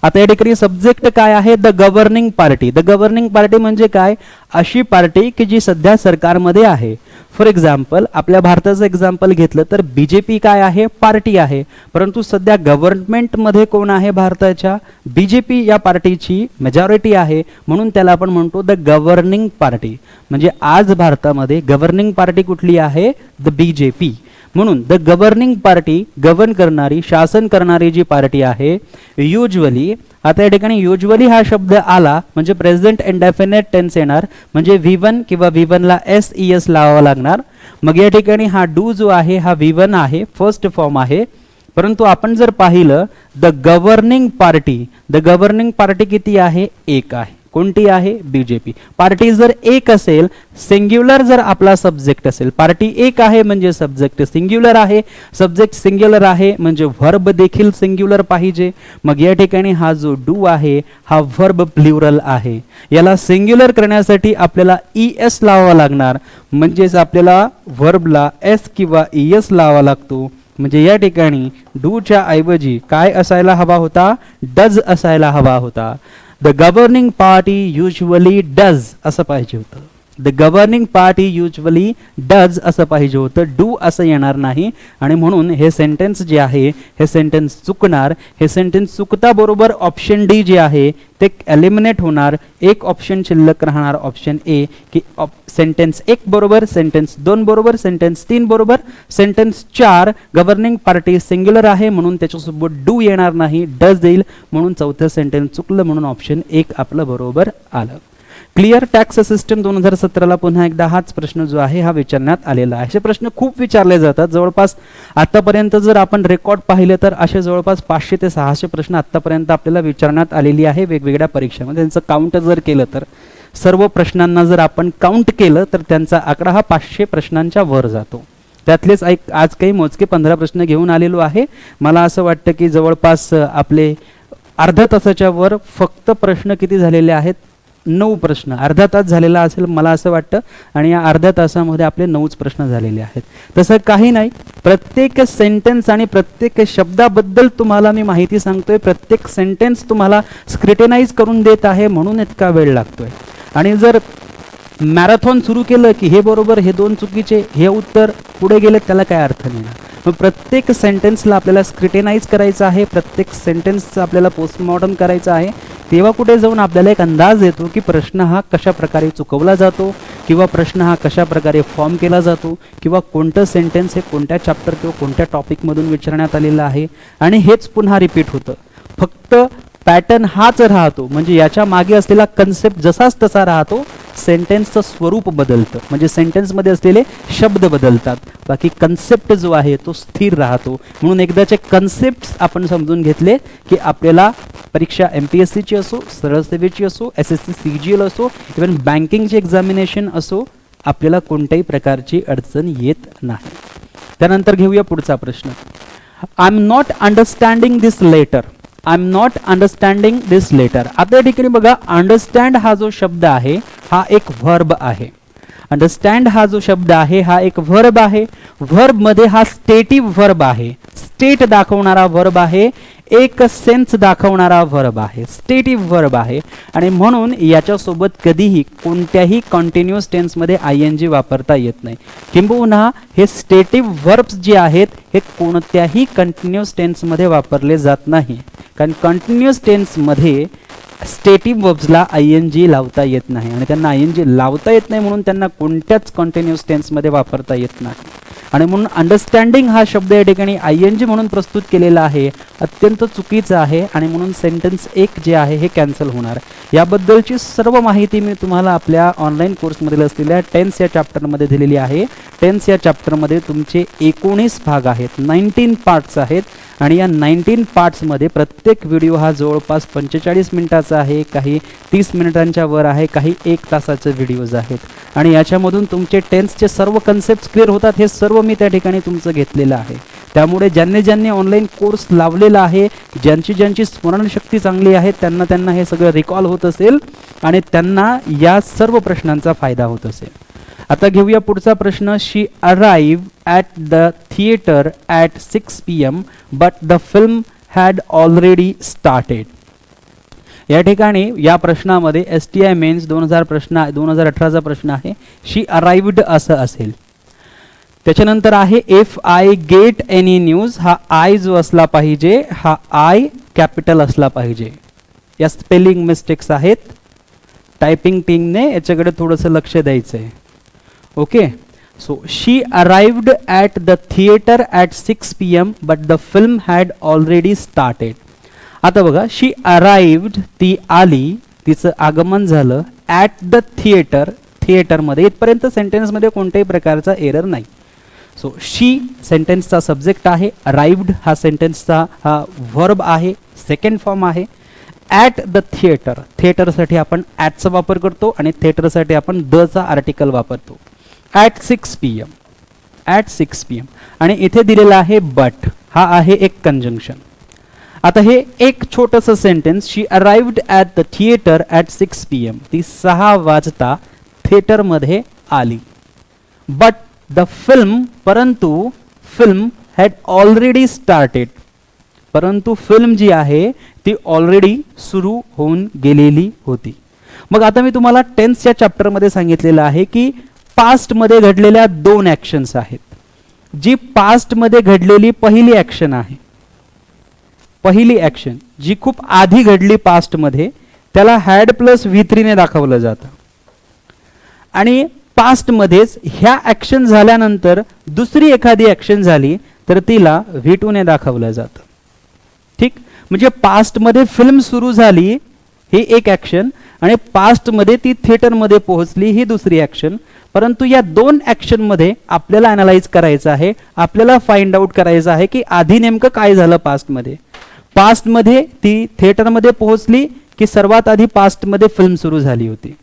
आता या ठिकाणी सब्जेक्ट काय आहे, the governing party. The governing party म्हणजे काय, अशी पार्टी की जी सध्या सरकारमध्ये आहे. फॉर एक्झाम्पल आपल्या भारताचं एक्झाम्पल घेतलं तर BJP काय आहे, पार्टी आहे, परंतु सध्या गव्हर्नमेंटमध्ये कोण आहे भारताच्या, BJP या पार्टीची मेजॉरिटी आहे, म्हणून त्याला आपण म्हणतो द गव्हर्निंग पार्टी. म्हणजे आज भारतामध्ये गव्हर्निंग पार्टी कुठली आहे, द BJP. म्हणून द गव्हर्निंग पार्टी, गव्हर्न करणारी, शासन करणारी जी पार्टी आहे. युजली, आता या ठिकाणी युजली हा शब्द आला म्हणजे प्रेझेंट इंडेफिनिट टेन्स येणार, म्हणजे V1 किंवा V1 ला SES लावावा लागणार. मग या ठिकाणी हा डू जो आहे हा V1 आहे, फर्स्ट फॉर्म आहे. परंतु आपण जर पाहिलं the governing party, the governing party किती आहे, 1 आहे. कोणती आहे, BJP. पार्टी जर 1 असेल, सिंग्युलर जर आपला सब्जेक्ट असेल, पार्टी 1 आहे म्हणजे सब्जेक्ट सिंग्युलर आहे, सब्जेक्ट सिंग्युलर आहे म्हणजे व्हर्ब देखील सिंग्युलर पाहिजे. मग या ठिकाणी हा जो डू आहे हा व्हर्ब प्लुरल आहे. याला सिंग्युलर करण्यासाठी आपल्याला ES लावावा लागणार, म्हणजेच आपल्याला व्हर्बला S किंवा ES लावावा लागतो. म्हणजे या ठिकाणी डूच्या ऐवजी काय असायला हवा होता, डज असायला हवा होता. The governing party usually does असं पाहिजे होतं. The governing party usually does असं पाहिजे होतं, डू असं येणार नाही. आणि म्हणून हे सेंटेन्स जे आहे हे सेंटेन्स चुकणार. हे सेंटेन्स चुकता बरोबर ऑप्शन डी जे आहे ते एलिमिनेट होणार. एक ऑप्शन शिल्लक राहणार, ऑप्शन ए, की सेंटेन्स 1 बरोबर, सेंटेन्स 2 बरोबर, सेंटेन्स 3 बरोबर, सेंटेन्स 4 गव्हर्निंग पार्टी सिंग्युलर आहे म्हणून त्याच्यासोबत डू येणार नाही, डज येईल. म्हणून चौथं सेंटेन्स चुकलं म्हणून ऑप्शन 1 आपलं बरोबर आलं. क्लिअर. टॅक्स सिस्टम 2017ला पुन्हा एकदा हाच प्रश्न जो आहे हा विचारण्यात आलेला आहे. असे प्रश्न खूप विचारले जातात. जवळपास आतापर्यंत जर आपण रेकॉर्ड पाहिले तर असे जवळपास 500 ते 600 प्रश्न आतापर्यंत आपल्याला विचारण्यात आलेली आहे वेगवेगळ्या परीक्षांमध्ये. त्यांचं काउंट जर केलं तर सर्व प्रश्नांना जर आपण काउंट केलं तर त्यांचा आकडा हा 500 प्रश्नांच्या वर जातो. त्यातलेच आज काही मोजके 15 प्रश्न घेऊन आलेलो आहे. मला असं वाटतं की जवळपास आपले अर्ध्या तासाच्या वर फक्त प्रश्न किती झालेले आहेत, 9 प्रश्न. अर्धा तास झालेला असेल मला असं वाटतं, आणि या अर्ध्या तासामध्ये आपले 9च प्रश्न झालेले आहेत. तसं काही नाही, प्रत्येक सेंटेन्स आणि प्रत्येक शब्दाबद्दल तुम्हाला मी माहिती सांगतोय, प्रत्येक सेंटेन्स तुम्हाला स्क्रिटिनाइज करून देत आहे म्हणून इतका वेळ लागतोय. आणि जर मॅरेथॉन सुरू केलं की हे बरोबर हे 2 चुकीचे, हे उत्तर पुढे गेले, त्याला काय अर्थ नाही ना. मग प्रत्येक सेंटेन्सला आपल्याला स्क्रिटिनाइज करायचं आहे, प्रत्येक सेंटेन्सचं आपल्याला पोस्टमॉर्टम करायचं आहे. तेव्हा कुठे जाऊन आपल्याला एक अंदाज येतो की प्रश्न हा कशा प्रकारे चुकवला जातो, किंवा प्रश्न हा कशा प्रकारे फॉर्म केला जातो, किंवा कोणतं सेंटेन्स हे कोणत्या चॅप्टर किंवा कोणत्या टॉपिकमधून विचारण्यात आलेलं आहे. आणि हेच पुन्हा रिपीट होतं, फक्त पॅटर्न हाच राहतो, म्हणजे याच्या मागे असलेला कन्सेप्ट जसाच तसा राहतो. सेंटेन्सचं स्वरूप बदलतं, म्हणजे सेंटेन्समध्ये असलेले शब्द बदलतात, बाकी कन्सेप्ट जो आहे तो स्थिर राहतो. म्हणून एकदाचे कन्सेप्ट आपण समजून घेतले की आपल्याला परीक्षा MPSCची असो, सरळ सेवेची असो, SSC CGL असो, इव्हन बँकिंगची एक्झामिनेशन असो, आपल्याला कोणत्याही प्रकारची अडचण येत नाही. त्यानंतर घेऊया पुढचा प्रश्न. I am not understanding this letter. I am not understanding this letter. आता या ठिकाणी बघा, अंडरस्टँड हा जो शब्द आहे हा एक व्हर्ब आहे. अंडरस्टँड हा जो शब्द आहे हा एक व्हर्ब आहे. व्हर्ब मध्ये हा स्टेटिव्ह व्हर्ब आहे, स्टेट दाखवणारा व्हर्ब आहे, एक सेन्स दाखवणारा व्हर्ब आहे, स्टेटिव्ह व्हर्ब आहे. आणि म्हणून याच्यासोबत कधीही कोणत्याही कंटिन्युअस टेन्समध्ये ING वापरता येत नाही. किंबहुना हे स्टेटिव्ह व्हर्ब्स जे आहेत हे कोणत्याही कंटिन्युअस टेन्समध्ये वापरले जात नाही, कारण कंटिन्युअस टेन्समध्ये स्टेटिव्ह वर्ब्सला ING लावता येत नाही, आणि त्यांना ING लावता येत नाही म्हणून त्यांना कोणत्याच कंटिन्युअस टेन्समध्ये वापरता येत नाही. आणि म्हणून अंडरस्टँडिंग हा शब्द या ठिकाणी ING म्हणून प्रस्तुत केलेला आहे, अत्यंत चुकीचं आहे. आणि म्हणून सेंटेन्स 1 जे आहे हे कॅन्सल होणार. याबद्दलची सर्व माहिती मी तुम्हाला आपल्या ऑनलाईन कोर्समधील असलेल्या टेन्स या चॅप्टरमध्ये दिलेली आहे. टेन्स या चॅप्टरमध्ये तुमचे 19 भाग आहेत, 19 पार्ट्स आहेत. आणि या 19 पार्ट्समध्ये प्रत्येक व्हिडिओ हा जवळपास 45 मिनिटाचा आहे, काही 30 मिनिटांच्या वर आहे, काही 1 तासाचे व्हिडिओज आहेत. आणि याच्यामधून तुमचे टेन्सचे सर्व कन्सेप्ट क्लिअर होतात. हे सर्व मी त्या ठिकाणी तुमचं घेतलेलं आहे. त्यामुळे ज्यांनी ऑनलाईन कोर्स लावलेला आहे, ज्यांची स्मरणशक्ती चांगली आहे, त्यांना हे सगळं रिकॉल होत असेल आणि त्यांना या सर्व प्रश्नांचा फायदा होत असेल. आता घेऊया पुढचा प्रश्न. She arrived at the theatre at 6 PM but the film had already started. या ठिकाणी या प्रश्नामध्ये STI मेन्स 2018चा प्रश्न आहे. शी अराइव्ड असं असेल. त्याच्यानंतर आहे if I get any news. हा आय जो असला पाहिजे हा आय कॅपिटल असला पाहिजे. या स्पेलिंग मिस्टेक्स आहेत, टायपिंग टीमने याच्याकडे थोडंसं लक्ष द्यायचं आहे. Okay, so she arrived at the theatre at 6 PM but the film had already started. आता बघा, शी अराइव्ड ती आली, तिचं आगमन झालं, ॲट द थिएटर थिएटरमध्ये. इथपर्यंत सेंटेन्समध्ये कोणत्याही प्रकारचा एरर नाही. सो शी सेंटेन्सचा सब्जेक्ट आहे, अराइव्ड हा सेंटेन्सचा हा व्हर्ब आहे, सेकंड फॉर्म आहे. ॲट द थिएटर, थिएटरसाठी आपण ॲटचा वापर करतो आणि थिएटरसाठी आपण दचा आर्टिकल वापरतो. At 6 PM, at 6 PM. आणि इथे दिलेला आहे बट, हा आहे एक कंजंक्शन. आता हे एक छोटंसं sentence, she arrived at the theatre at 6 PM. ती 6 वाजता थिएटरमध्ये आली. बट द फिल्म, परंतु फिल्म हॅड ऑलरेडी स्टार्टेड. परंतु फिल्म जी आहे ती ऑलरेडी सुरू होऊन गेलेली होती. मग आता मी तुम्हाला टेन्सच्या चॅप्टरमध्ये सांगितलेलं आहे की पास्टमध्ये घडलेल्या 2 ॲक्शन्स आहेत. जी पास्टमध्ये घडलेली पहिली ॲक्शन आहे, पहिली ॲक्शन जी खूप आधी घडली पास्टमध्ये, त्याला हॅड प्लस V3 ने दाखवलं जातं. आणि पास्टमध्येच ह्या ॲक्शन झाल्यानंतर दुसरी एखादी ॲक्शन झाली तर तिला V2 ने दाखवलं जातं. ठीक, म्हणजे पास्टमध्ये फिल्म सुरू झाली ही एक ॲक्शन, आणि पास्टमध्ये ती थिएटरमध्ये पोहोचली ही दुसरी ॲक्शन. परंतु या 2 ॲक्शनमध्ये आपल्याला अनालाइज करायचं आहे, आपल्याला फाइंड आउट करायचं आहे की आधी नेमकं काय झालं पास्टमध्ये. पास्टमध्ये ती थिएटरमध्ये पोहोचली की सर्वात आधी पास्टमध्ये फिल्म सुरू झाली होती.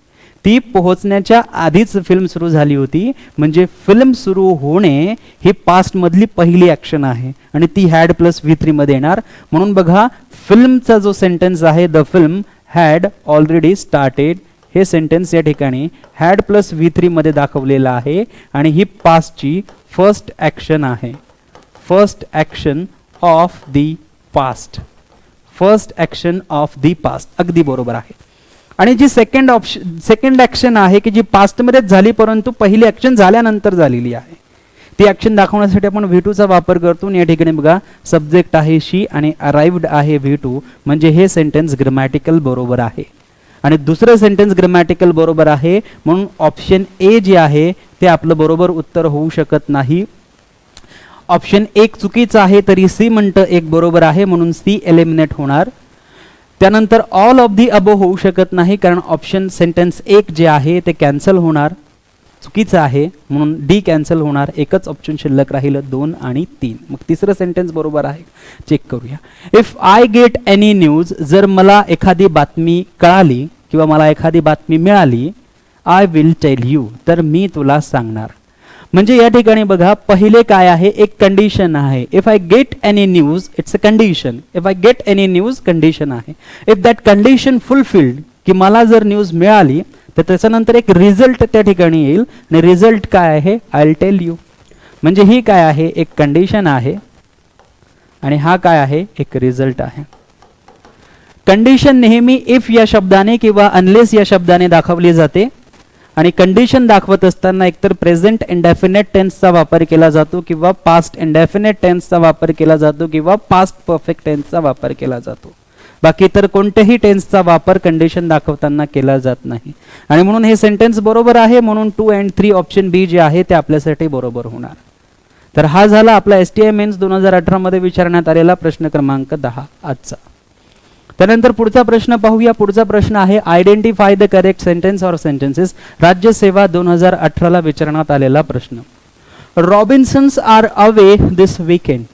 ती पोहोचण्याच्या आधीच फिल्म सुरू झाली होती, म्हणजे फिल्म सुरू होणे ही पास्ट मधली पहिली ऍक्शन आहे आणि ती हॅड प्लस V3 मध्ये येणार. म्हणून बघा फिल्मचा जो सेंटेन्स आहे, the film had already started, हे सेंटेन्स या ठिकाणी हॅड प्लस V3 मध्ये दाखवलेलं आहे आणि ही पास्टची फर्स्ट ऍक्शन आहे. First action of the past, first action of the past, अगदी बरोबर आहे. आणि जी सेकंड ऍक्शन आहे की जी पास्ट मध्येच झाली परंतु पहिली ऍक्शन झाल्यानंतर झालेली आहे, ती ऍक्शन दाखवण्यासाठी आपण V2 चा वापर करतो. या ठिकाणी बघा सब्जेक्ट आहे शी आणि अराइव्ड आहे V2, म्हणजे हे सेंटेन्स ग्रामॅटिकल बरोबर आहे. आणि दुसरं सेंटेन्स ग्रामॅटिकल बरोबर आहे, म्हणून ऑप्शन ए जे आहे ते आपलं बरोबर उत्तर होऊ शकत नाही. ऑप्शन 1 चुकीचं आहे, तरी सी म्हणतं 1 बरोबर आहे, म्हणून सी एलिमिनेट होणार. त्यानंतर ऑल ऑफ दी अबो होऊ शकत नाही, कारण ऑप्शन सेंटेन्स 1 जे आहे ते कॅन्सल होणार, चुकीचं आहे, म्हणून डी कॅन्सल होणार. एकच ऑप्शन शिल्लक राहिलं 2 आणि 3. मग तिसरं सेंटेन्स बरोबर आहे, चेक करूया. If I get any news, जर मला एखादी बातमी कळाली किंवा मला एखादी बातमी मिळाली, आय विल टेल यू, तर मी तुला सांगणार. म्हणजे या ठिकाणी बघा पहिले काय आहे, एक कंडिशन आहे. If I get any news it's a condition, if I get any news condition आहे. इफ दॅट कंडिशन फुलफिल्ड, की मला जर न्यूज मिळाली तर त्याच्यानंतर एक रिझल्ट त्या ठिकाणी येईल आणि रिझल्ट काय आहे, आय विल टेल यू. म्हणजे ही काय आहे, एक कंडिशन आहे आणि हा काय आहे, एक रिझल्ट आहे. कंडिशन नेहमी इफ या शब्दाने किंवा अनलेस या शब्दाने दाखवली जाते आणि कंडिशन दाखवत असताना एकतर प्रेझेंट इंडेफिनेट टेन्सचा वापर केला जातो किंवा पास्ट इंडेफिनेट टेन्सचा वापर केला जातो किंवा पास्ट परफेक्ट टेन्सचा वापर केला जातो. बाकी तर कोणत्याही टेन्सचा वापर कंडिशन दाखवताना केला जात नाही. आणि म्हणून हे सेंटेन्स बरोबर आहे, म्हणून 2 and 3 ऑप्शन बी जे आहे ते आपल्यासाठी बरोबर होणार. तर हा झाला आपला STI मेन्स 2018 मध्ये विचारण्यात आलेला प्रश्न क्रमांक 10 आजचा. त्यानंतर पुढचा प्रश्न पाहूया. पुढचा प्रश्न आहे आयडेंटिफाय द करेक्ट सेंटेन्स और सेंटेन्सेस, राज्यसेवा 2018 ला विचारण्यात आलेला प्रश्न. रॉबिन्सन्स आर अवे दिस वीकेंड.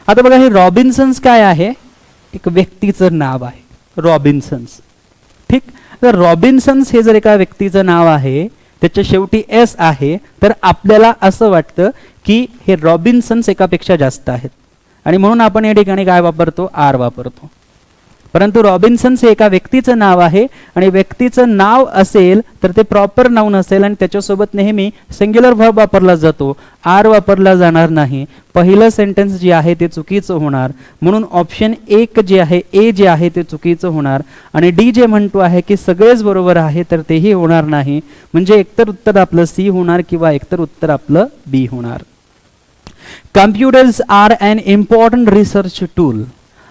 आता बघा हे रॉबिन्सन्स काय आहे, एक व्यक्तीचं नाव आहे रॉबिन्सन्स. ठीक, तर रॉबिन्सन्स हे जर एका व्यक्तीचं नाव आहे, त्याच्या शेवटी एस आहे, तर आपल्याला असं वाटतं की हे रॉबिन्सन्स एकापेक्षा जास्त आहेत आणि म्हणून आपण या ठिकाणी काय वापरतो, आर वापरतो. परंतु रॉबिन्सन्स हे एका व्यक्तीचं नाव आहे आणि व्यक्तीचं नाव असेल तर ते प्रॉपर नाउन असेल आणि त्याच्यासोबत नेहमी सिंग्युलर व्हर्ब वापरला जातो, आर वापरला जाणार नाही. पहिलं सेंटेन्स जे आहे ते चुकीचं होणार, म्हणून ऑप्शन 1 जे आहे ए जे आहे ते चुकीचं होणार. आणि डी जे म्हणतो आहे की सगळेच बरोबर आहे, तर तेही होणार नाही. म्हणजे एकतर उत्तर आपलं सी होणार किंवा एकतर उत्तर आपलं बी होणार. Computers are an important research tool.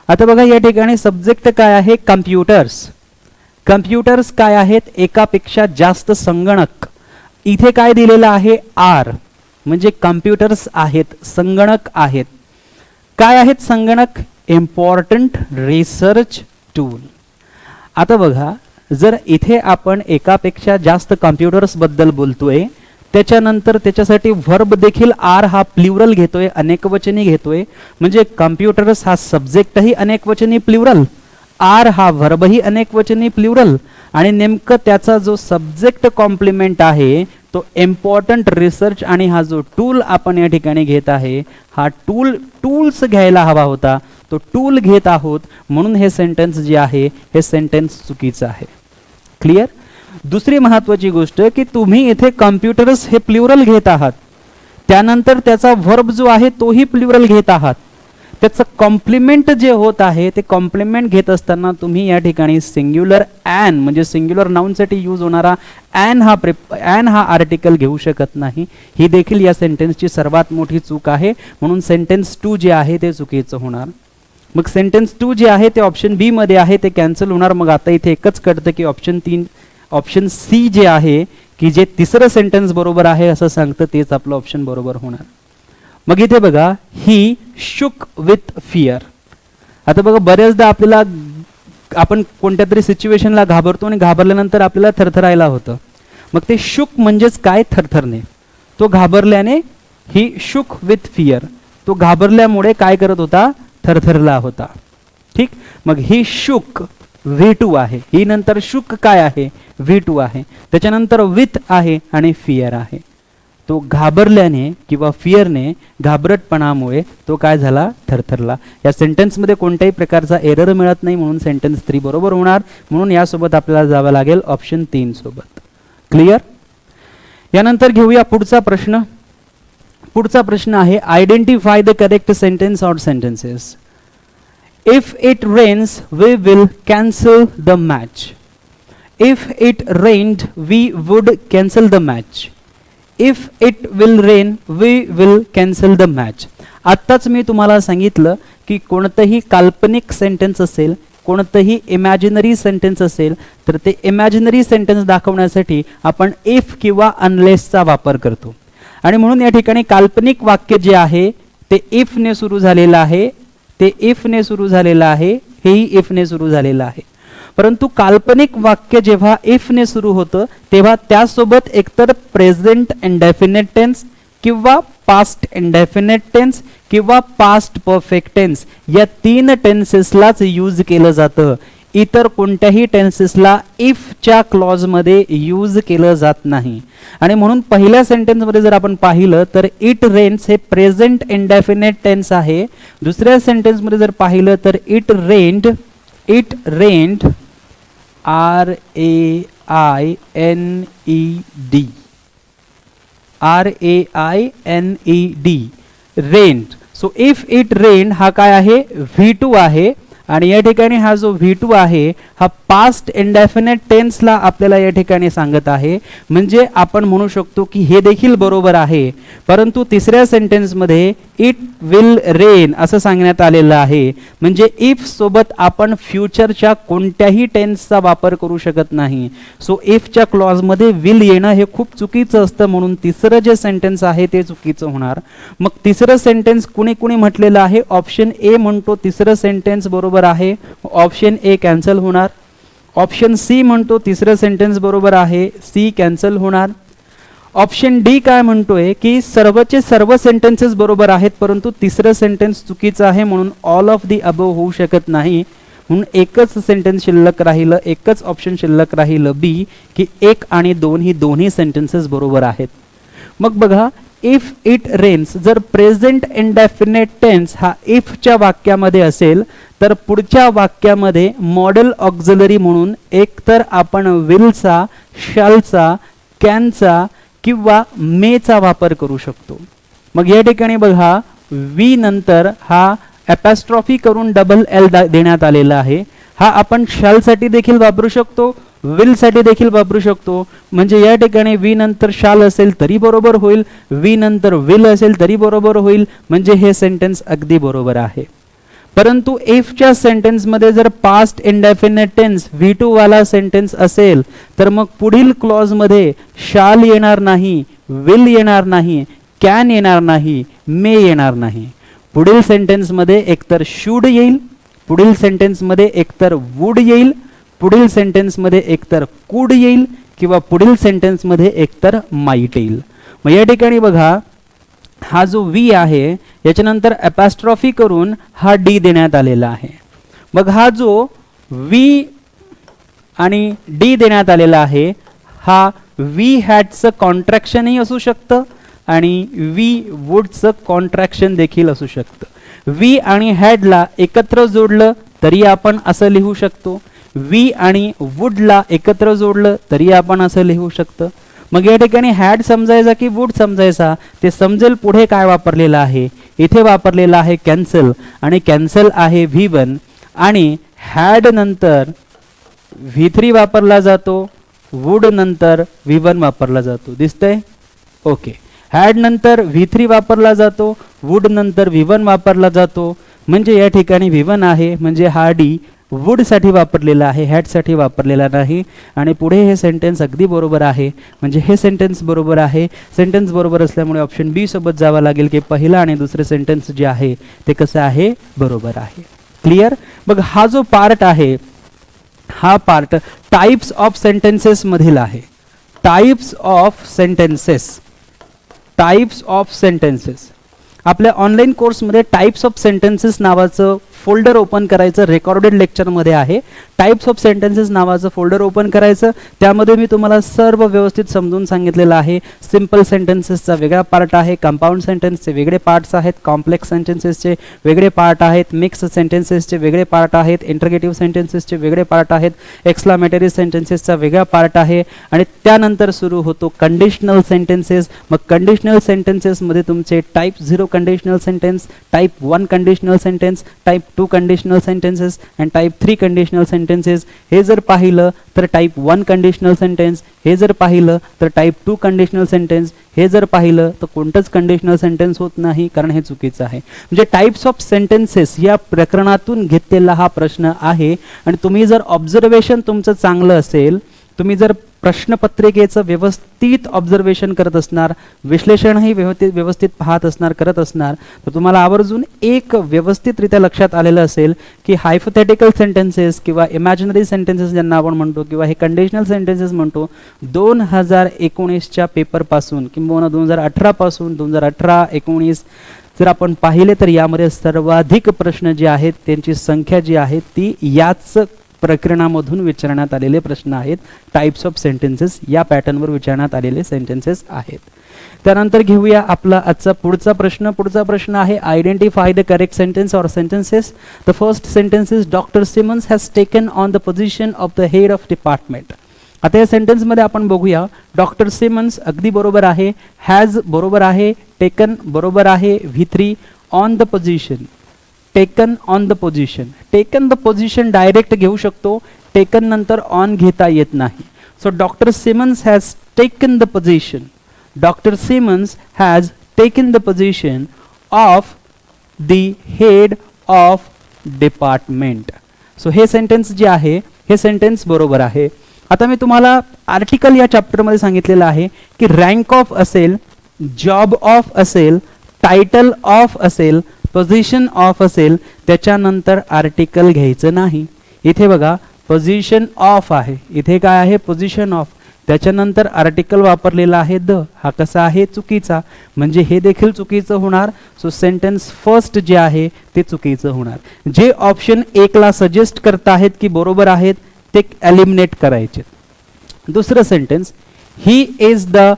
आता बघा या ठिकाणी सब्जेक्ट काय आहे, कम्प्युटर्स. कम्प्युटर्स काय आहेत, एकापेक्षा जास्त संगणक. इथे काय दिलेलं आहे, आर, म्हणजे कम्प्युटर्स आहेत, संगणक आहेत. काय आहेत संगणक, इम्पॉर्टंट रिसर्च टूल. आता बघा जर इथे आपण एकापेक्षा जास्त कम्प्युटर्स बद्दल बोलतोय, त्याच्यानंतर त्याच्यासाठी व्हर्ब देखील आर हा प्लुरल घेतोय, अनेकवचनी घेतोय, म्हणजे कम्प्युटर्स हा सब्जेक्टही अनेकवचनी प्लुरल, आर हा व्हर्बही अनेकवचनी प्लुरल आणि नेमकं त्याचा जो सब्जेक्ट कॉम्प्लिमेंट आहे तो इम्पॉर्टंट रिसर्च आणि हा जो टूल आपण या ठिकाणी घेत आहे हा टूल्स घ्यायला हवा होता, तो टूल घेत आहोत, म्हणून हे सेंटेन्स जे आहे हे सेंटेन्स चुकीचं आहे. क्लिअर. दुसरी महत्वाची गोष्ट की तुम्ही इथे कम्प्युटर्स हे प्लुरल घेत आहात, त्यानंतर त्याचा व्हर्ब जो आहे तोही प्लुरल घेत आहात, त्याचं कॉम्प्लिमेंट जे होत आहे ते कॉम्प्लिमेंट घेत असताना तुम्ही या ठिकाणी सिंग्युलर ॲन म्हणजे सिंग्युलर नाउनसाठी यूज होणारा ॲन हा आर्टिकल घेऊ शकत नाही. ही देखील या सेंटेन्सची सर्वात मोठी चूक आहे, म्हणून सेंटेन्स 2 जे आहे ते चुकीचं होणार. मग सेंटेन्स 2 जे आहे ते ऑप्शन बी मध्ये आहे, ते कॅन्सल होणार. मग आता इथे एकच कळतं की ऑप्शन सी जे आहे की जे तिसरं सेंटेन्स बरोबर आहे असं सांगतं, तेच आपलं ऑप्शन बरोबर होणार. मग इथे बघा ही शुक विथ फिअर. आता बघा बऱ्याचदा आपल्याला आपण कोणत्या तरी सिच्युएशनला घाबरतो आणि घाबरल्यानंतर आपल्याला थरथरायला होतं. मग ते शुक म्हणजेच काय, थरथरणे. तो घाबरल्याने, ही शुक विथ फिअर, तो घाबरल्यामुळे काय करत होता, थरथरला होता. ठीक. मग ही शुक V2 आहे. ही नंतर शुक काय आहे, V2 आहे. त्याच्यानंतर विथ आहे आणि फिअर आहे. तो घाबरल्याने किंवा फिअरने, घाबरटपणामुळे तो काय झाला, थरथरला. या सेंटेन्समध्ये कोणत्याही प्रकारचा एरर मिळत नाही, म्हणून सेंटेन्स 3 बरोबर होणार. म्हणून यासोबत आपल्याला जावं लागेल ऑप्शन 3 सोबत. क्लिअर. यानंतर घेऊया पुढचा प्रश्न. पुढचा प्रश्न आहे identify the correct sentence or sentences. If it rains we will cancel the match. If it rained we would cancel the match. If it will rain we will cancel the match. आत्ताच मी तुम्हाला सांगितलं की कोणतंही काल्पनिक sentence असेल, कोणतंही imaginary sentence असेल, तर ते इमॅजिनरी सेंटेन्स दाखवण्यासाठी आपण इफ किंवा अनलेसचा वापर करतो. आणि म्हणून या ठिकाणी काल्पनिक वाक्य जे आहे ते इफने सुरू झालेलं आहे, ते इफने सुरू झालेलं आहे, हेही इफने सुरू झालेलं आहे. परंतु काल्पनिक वाक्य जेव्हा इफने सुरू होतं तेव्हा त्यासोबत एकतर प्रेझेंट इंडेफिनिट टेन्स किंवा पास्ट इंडेफिनिट टेन्स किंवा पास्ट परफेक्ट टेन्स या 3 टेन्सेसलाच यूज केलं जातं. इतर कोणत्याही टेन्सेसला इफच्या क्लॉजमध्ये यूज केलं जात नाही. आणि म्हणून पहिल्या सेंटेन्समध्ये जर आपण पाहिलं तर इट रेन्स हे प्रेझेंट इंडेफिनिट टेन्स आहे. दुसऱ्या सेंटेन्समध्ये जर पाहिलं तर it rained R-A-I-N-E-D rained. So if it रेन्ड हा काय आहे, V2 आहे. आणि या ठिकाणी हा जो V2 आहे हा पास्ट इंडेफिनिट टेन्सला आपल्याला या ठिकाणी सांगत आहे. म्हणजे आपण म्हणू शकतो की हे देखील बरोबर आहे. परंतु तिसऱ्या सेंटेन्समध्ये इट विल रेन असं सांगण्यात आलेलं आहे. म्हणजे इफ सोबत आपण फ्युचरच्या कोणत्याही टेन्सचा वापर करू शकत नाही. सो इफच्या क्लॉजमध्ये विल येणं हे खूप चुकीचं असतं, म्हणून तिसरं जे सेंटेन्स आहे ते चुकीचं होणार. मग तिसरं सेंटेन्स कुणी कुणी म्हटलेलं आहे, ऑप्शन ए म्हणतो तिसरं सेंटेन्स बरोबर आहे, ऑप्शन ए कॅन्सल होणार. ऑप्शन सी म्हणतो तिसरं सेंटेन्स बरोबर आहे, सी कॅन्सल होणार. ऑप्शन डी काय म्हणतोय की सर्वचे सर्व सेंटेन्सेस बरोबर आहेत परंतु तिसरं सेंटेन्स चुकीचं आहे, म्हणून ऑल ऑफ दी अबव होऊ शकत नाही. म्हणून एकच सेंटेन्स शिल्लक राहिलं, एकच ऑप्शन शिल्लक राहिलं बी, की 1 आणि 2 ही दोन्ही सेंटेन्सेस बरोबर आहेत. मग बघा, इफ इट रेन्स जर प्रेझेंट इंडेफिनिट टेन्स हा इफच्या वाक्यामध्ये असेल तर पुढच्या वाक्यामध्ये मॉडेल ऑक्झिलरी म्हणून एकतर आपण विलचा, शॅलचा, कॅनचा किंवा मेचा वापर करू शकतो. मग या ठिकाणी बघा, वी नंतर हा ॲपॉस्ट्रॉफी करून डबल एल देण्यात आलेला आहे. हा आपण शॅलसाठी देखील वापरू शकतो, विल साठी देखील वापरू शकतो. म्हणजे या ठिकाणी वी नंतर शाल असेल तरी बरोबर होईल, वी नंतर विल असेल तरी बरोबर होईल. म्हणजे हे सेंटेन्स अगदी बरोबर आहे. परंतु इफच्या सेंटेन्समध्ये जर पास्ट इंडेफिनिट टेन्स V2 वाला सेंटेन्स असेल तर मग पुढील क्लॉजमध्ये शाल येणार नाही, विल येणार नाही, कॅन येणार नाही, मे येणार नाही. पुढील सेंटेन्समध्ये एकतर शुड येईल, पुढील सेंटेन्समध्ये एकतर वुड येईल, पुढील सेंटेन्समध्ये एकतर कुड येईल किंवा पुढील सेंटेन्समध्ये एकतर माईट येईल. मग या ठिकाणी बघा, हा जो वी आहे याच्यानंतर ॲपॉस्ट्रॉफी करून हा डी देण्यात आलेला आहे. मग हा जो वी आणि डी देण्यात आलेला आहे हा वी हॅडचं कॉन्ट्रॅक्शनही असू शकतं आणि वी वुडचं कॉन्ट्रॅक्शन देखील असू शकतं. वी आणि हॅडला एकत्र जोडलं तरी आपण असं लिहू शकतो, वी आणि वुडला एकत्र जोडलं तरी आपण असं लिहू शकतं. मग या ठिकाणी हॅड समजायचा की वुड समजायचा ते समजेल पुढे काय वापरलेलं आहे. इथे वापरलेलं आहे कॅन्सल आणि कॅन्सल आहे V1 आणि हॅड नंतर V3 वापरला जातो, वुड नंतर V1 वापरला जातो. दिसतंय? ओके. हॅड नंतर V3 वापरला जातो, वुड नंतर V1 वापरला जातो. म्हणजे या ठिकाणी V1 आहे, म्हणजे हा डी वुड साठी वापरलेला आहे, हॅड साठी वापरलेला नाही. आणि पुढे हे सेंटेन्स अगदी बरोबर आहे, म्हणजे हे सेंटेन्स बरोबर आहे. सेंटेन्स बरोबर असल्यामुळे ऑप्शन बी सोबत जावं लागेल की पहिला आणि दुसरे सेंटेन्स जे आहे ते कसं आहे, बरोबर आहे. क्लिअर? मग हा जो पार्ट आहे हा पार्ट टाइप्स ऑफ सेंटेन्सेस मधील आहे. Types of sentences, types of sentences. आपल्या ऑनलाईन कोर्समध्ये टाइप्स ऑफ सेंटेन्सेस नावाचं फोल्डर ओपन करायचं, रेकॉर्डेड लेक्चरमध्ये आहे. टाइप्स ऑफ सेंटेन्सेस नावाचं फोल्डर ओपन करायचं. त्यामध्ये मी तुम्हाला सर्व व्यवस्थित समजून सांगितलेलं आहे. सिम्पल सेंटेन्सेसचा वेगळा पार्ट आहे, कंपाऊंड सेंटेन्सचे वेगळे पार्ट्स आहेत, कॉम्प्लेक्स सेंटेन्सेसचे वेगळे पार्ट आहेत, मिक्स सेंटेन्सेसचे वेगळे पार्ट आहेत, इंटरगेटिव्ह सेंटेन्सेसचे वेगळे पार्ट आहेत, एक्सक्लामेटरी सेंटेन्सेसचा वेगळा पार्ट आहे. आणि त्यानंतर सुरू होतो कंडिशनल सेंटेन्सेस. मग कंडिशनल सेंटेन्सेसमध्ये तुमचे type 0 conditional sentence, type 1 conditional sentence, type 2 conditional sentences and type 3 conditional sentences. हे जर पाहिलं तर टाइप 1 कंडिशनल सेंटेन्स, हे जर पाहिलं तर टाइप 2 कंडिशनल सेंटेन्स, हे जर पाहिलं तर कोणतंच कंडिशनल सेंटेन्स होत नाही, कारण हे चुकीचं आहे. म्हणजे टाइप्स ऑफ सेंटेन्सेस या प्रकरणातून घेतलेला हा प्रश्न आहे. आणि तुम्ही जर ऑब्झर्वेशन तुमचं चांगलं असेल, तुम्ही जर प्रश्नपत्रिकेचं व्यवस्थित ऑब्झर्वेशन करत असणार, विश्लेषणही व्यवस्थित पाहत असणार, करत असणार, तर तुम्हाला आवर्जून एक व्यवस्थितरित्या लक्षात आलेलं असेल की हायपोथेटिकल सेंटेन्सेस किंवा इमॅजिनरी सेंटेन्सेस ज्यांना आपण म्हणतो किंवा हे कंडिशनल सेंटेन्सेस म्हणतो, 2019च्या पेपरपासून किंवा 2018 पासून 2018-19 जर आपण पाहिले तर यामध्ये सर्वाधिक प्रश्न जे आहेत त्यांची संख्या जी आहे ती याच प्रकरणामधून विचारण्यात आलेले प्रश्न आहेत. टाइप्स ऑफ सेंटेन्सेस या पॅटर्नवर विचारण्यात आलेले सेंटेन्सेस आहेत. त्यानंतर घेऊया आपला आजचा पुढचा प्रश्न. पुढचा प्रश्न आहे identify the correct sentence or sentences. The first sentence is doctor Simmons has taken on the position of the head of department. आता या सेंटेन्समध्ये आपण बघूया, डॉक्टर सिमन्स अगदी बरोबर आहे, हॅज बरोबर आहे, टेकन बरोबर आहे, V3 on the position, taken on the position. Taken the position direct घेऊ शकतो, टेकन नंतर ऑन घेता येत नाही. So doctor Simmons has taken the position, doctor Simmons has taken the position of the head of department. So हे sentence जे आहे हे सेंटेन्स बरोबर आहे. आता मी तुम्हाला आर्टिकल या चॅप्टरमध्ये सांगितलेलं आहे की रँक ऑफ असेल, जॉब ऑफ असेल, टायटल ऑफ असेल, पोझिशन ऑफ असेल, त्याच्यानंतर आर्टिकल घ्यायचं नाही. इथे बघा पोझिशन ऑफ आहे, इथे काय आहे पोझिशन ऑफ, त्याच्यानंतर आर्टिकल वापरलेला आहे द. हा कसा आहे चुकीचा, म्हणजे हे देखील चुकीचं होणार. सो सेंटेन्स फर्स्ट जे आहे ते चुकीचं होणार. जे ऑप्शन 1 ला सजेस्ट करत आहेत की बरोबर आहेत ते एलिमिनेट करायचे. दुसरं sentence, he is the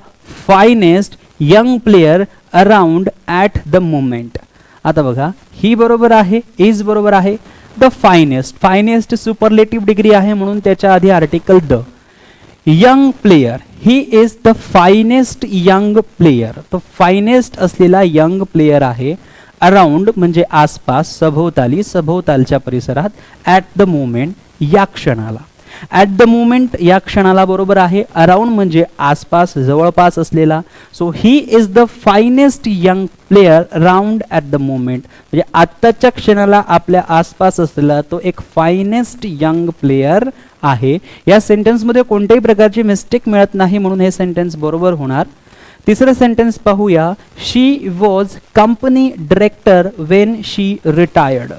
finest young player around at the moment. आता बघा ही बरोबर आहे, इज बरोबर आहे, the finest, finest superlative degree आहे म्हणून त्याच्या आधी article the. Young player, he is the finest young player, तो फायनेस्ट असलेला यंग प्लेयर आहे. अराउंड म्हणजे आसपास, सभोवताली, सभोवतालच्या परिसरात, ॲट द मोमेंट या क्षणाला. ॲट द मोमेंट या क्षणाला बरोबर आहे, अराउंड म्हणजे आसपास, जवळपास असलेला. So he is the finest young player around at the moment, म्हणजे आत्ताच्या क्षणाला आपल्या आसपास असलेला तो एक फायनेस्ट यंग प्लेयर आहे. या सेंटेन्समध्ये कोणत्याही प्रकारची मिस्टेक मिळत नाही म्हणून हे सेंटेन्स बरोबर होणार. तिसरं सेंटेन्स पाहूया, she was company director when she retired.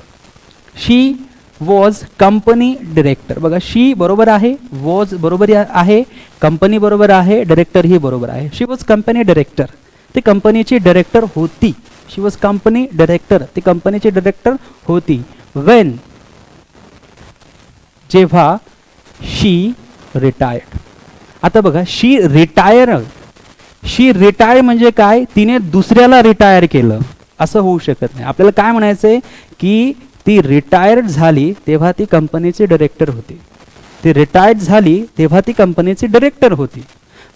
She was company director. बघा शी बरोबर आहे, वॉज बरोबर आहे, कंपनी बरोबर आहे, डिरेक्टर ही बरोबर आहे. शी वॉज कंपनी डिरेक्टर, ती कंपनीची डिरेक्टर होती. शी वॉज कंपनी डिरेक्टर, ती कंपनीची डिरेक्टर होती. वेन, जेव्हा शी रिटायर्ड. आता बघा शी रिटायर, शी रिटायर म्हणजे काय, तिने दुसऱ्याला रिटायर केलं असं होऊ शकत नाही. आपल्याला काय म्हणायचंय की ती रिटायर्ड झाली तेव्हा ती कंपनीची डायरेक्टर होती. ती रिटायर्ड झाली तेव्हा ती कंपनीची डायरेक्टर होती.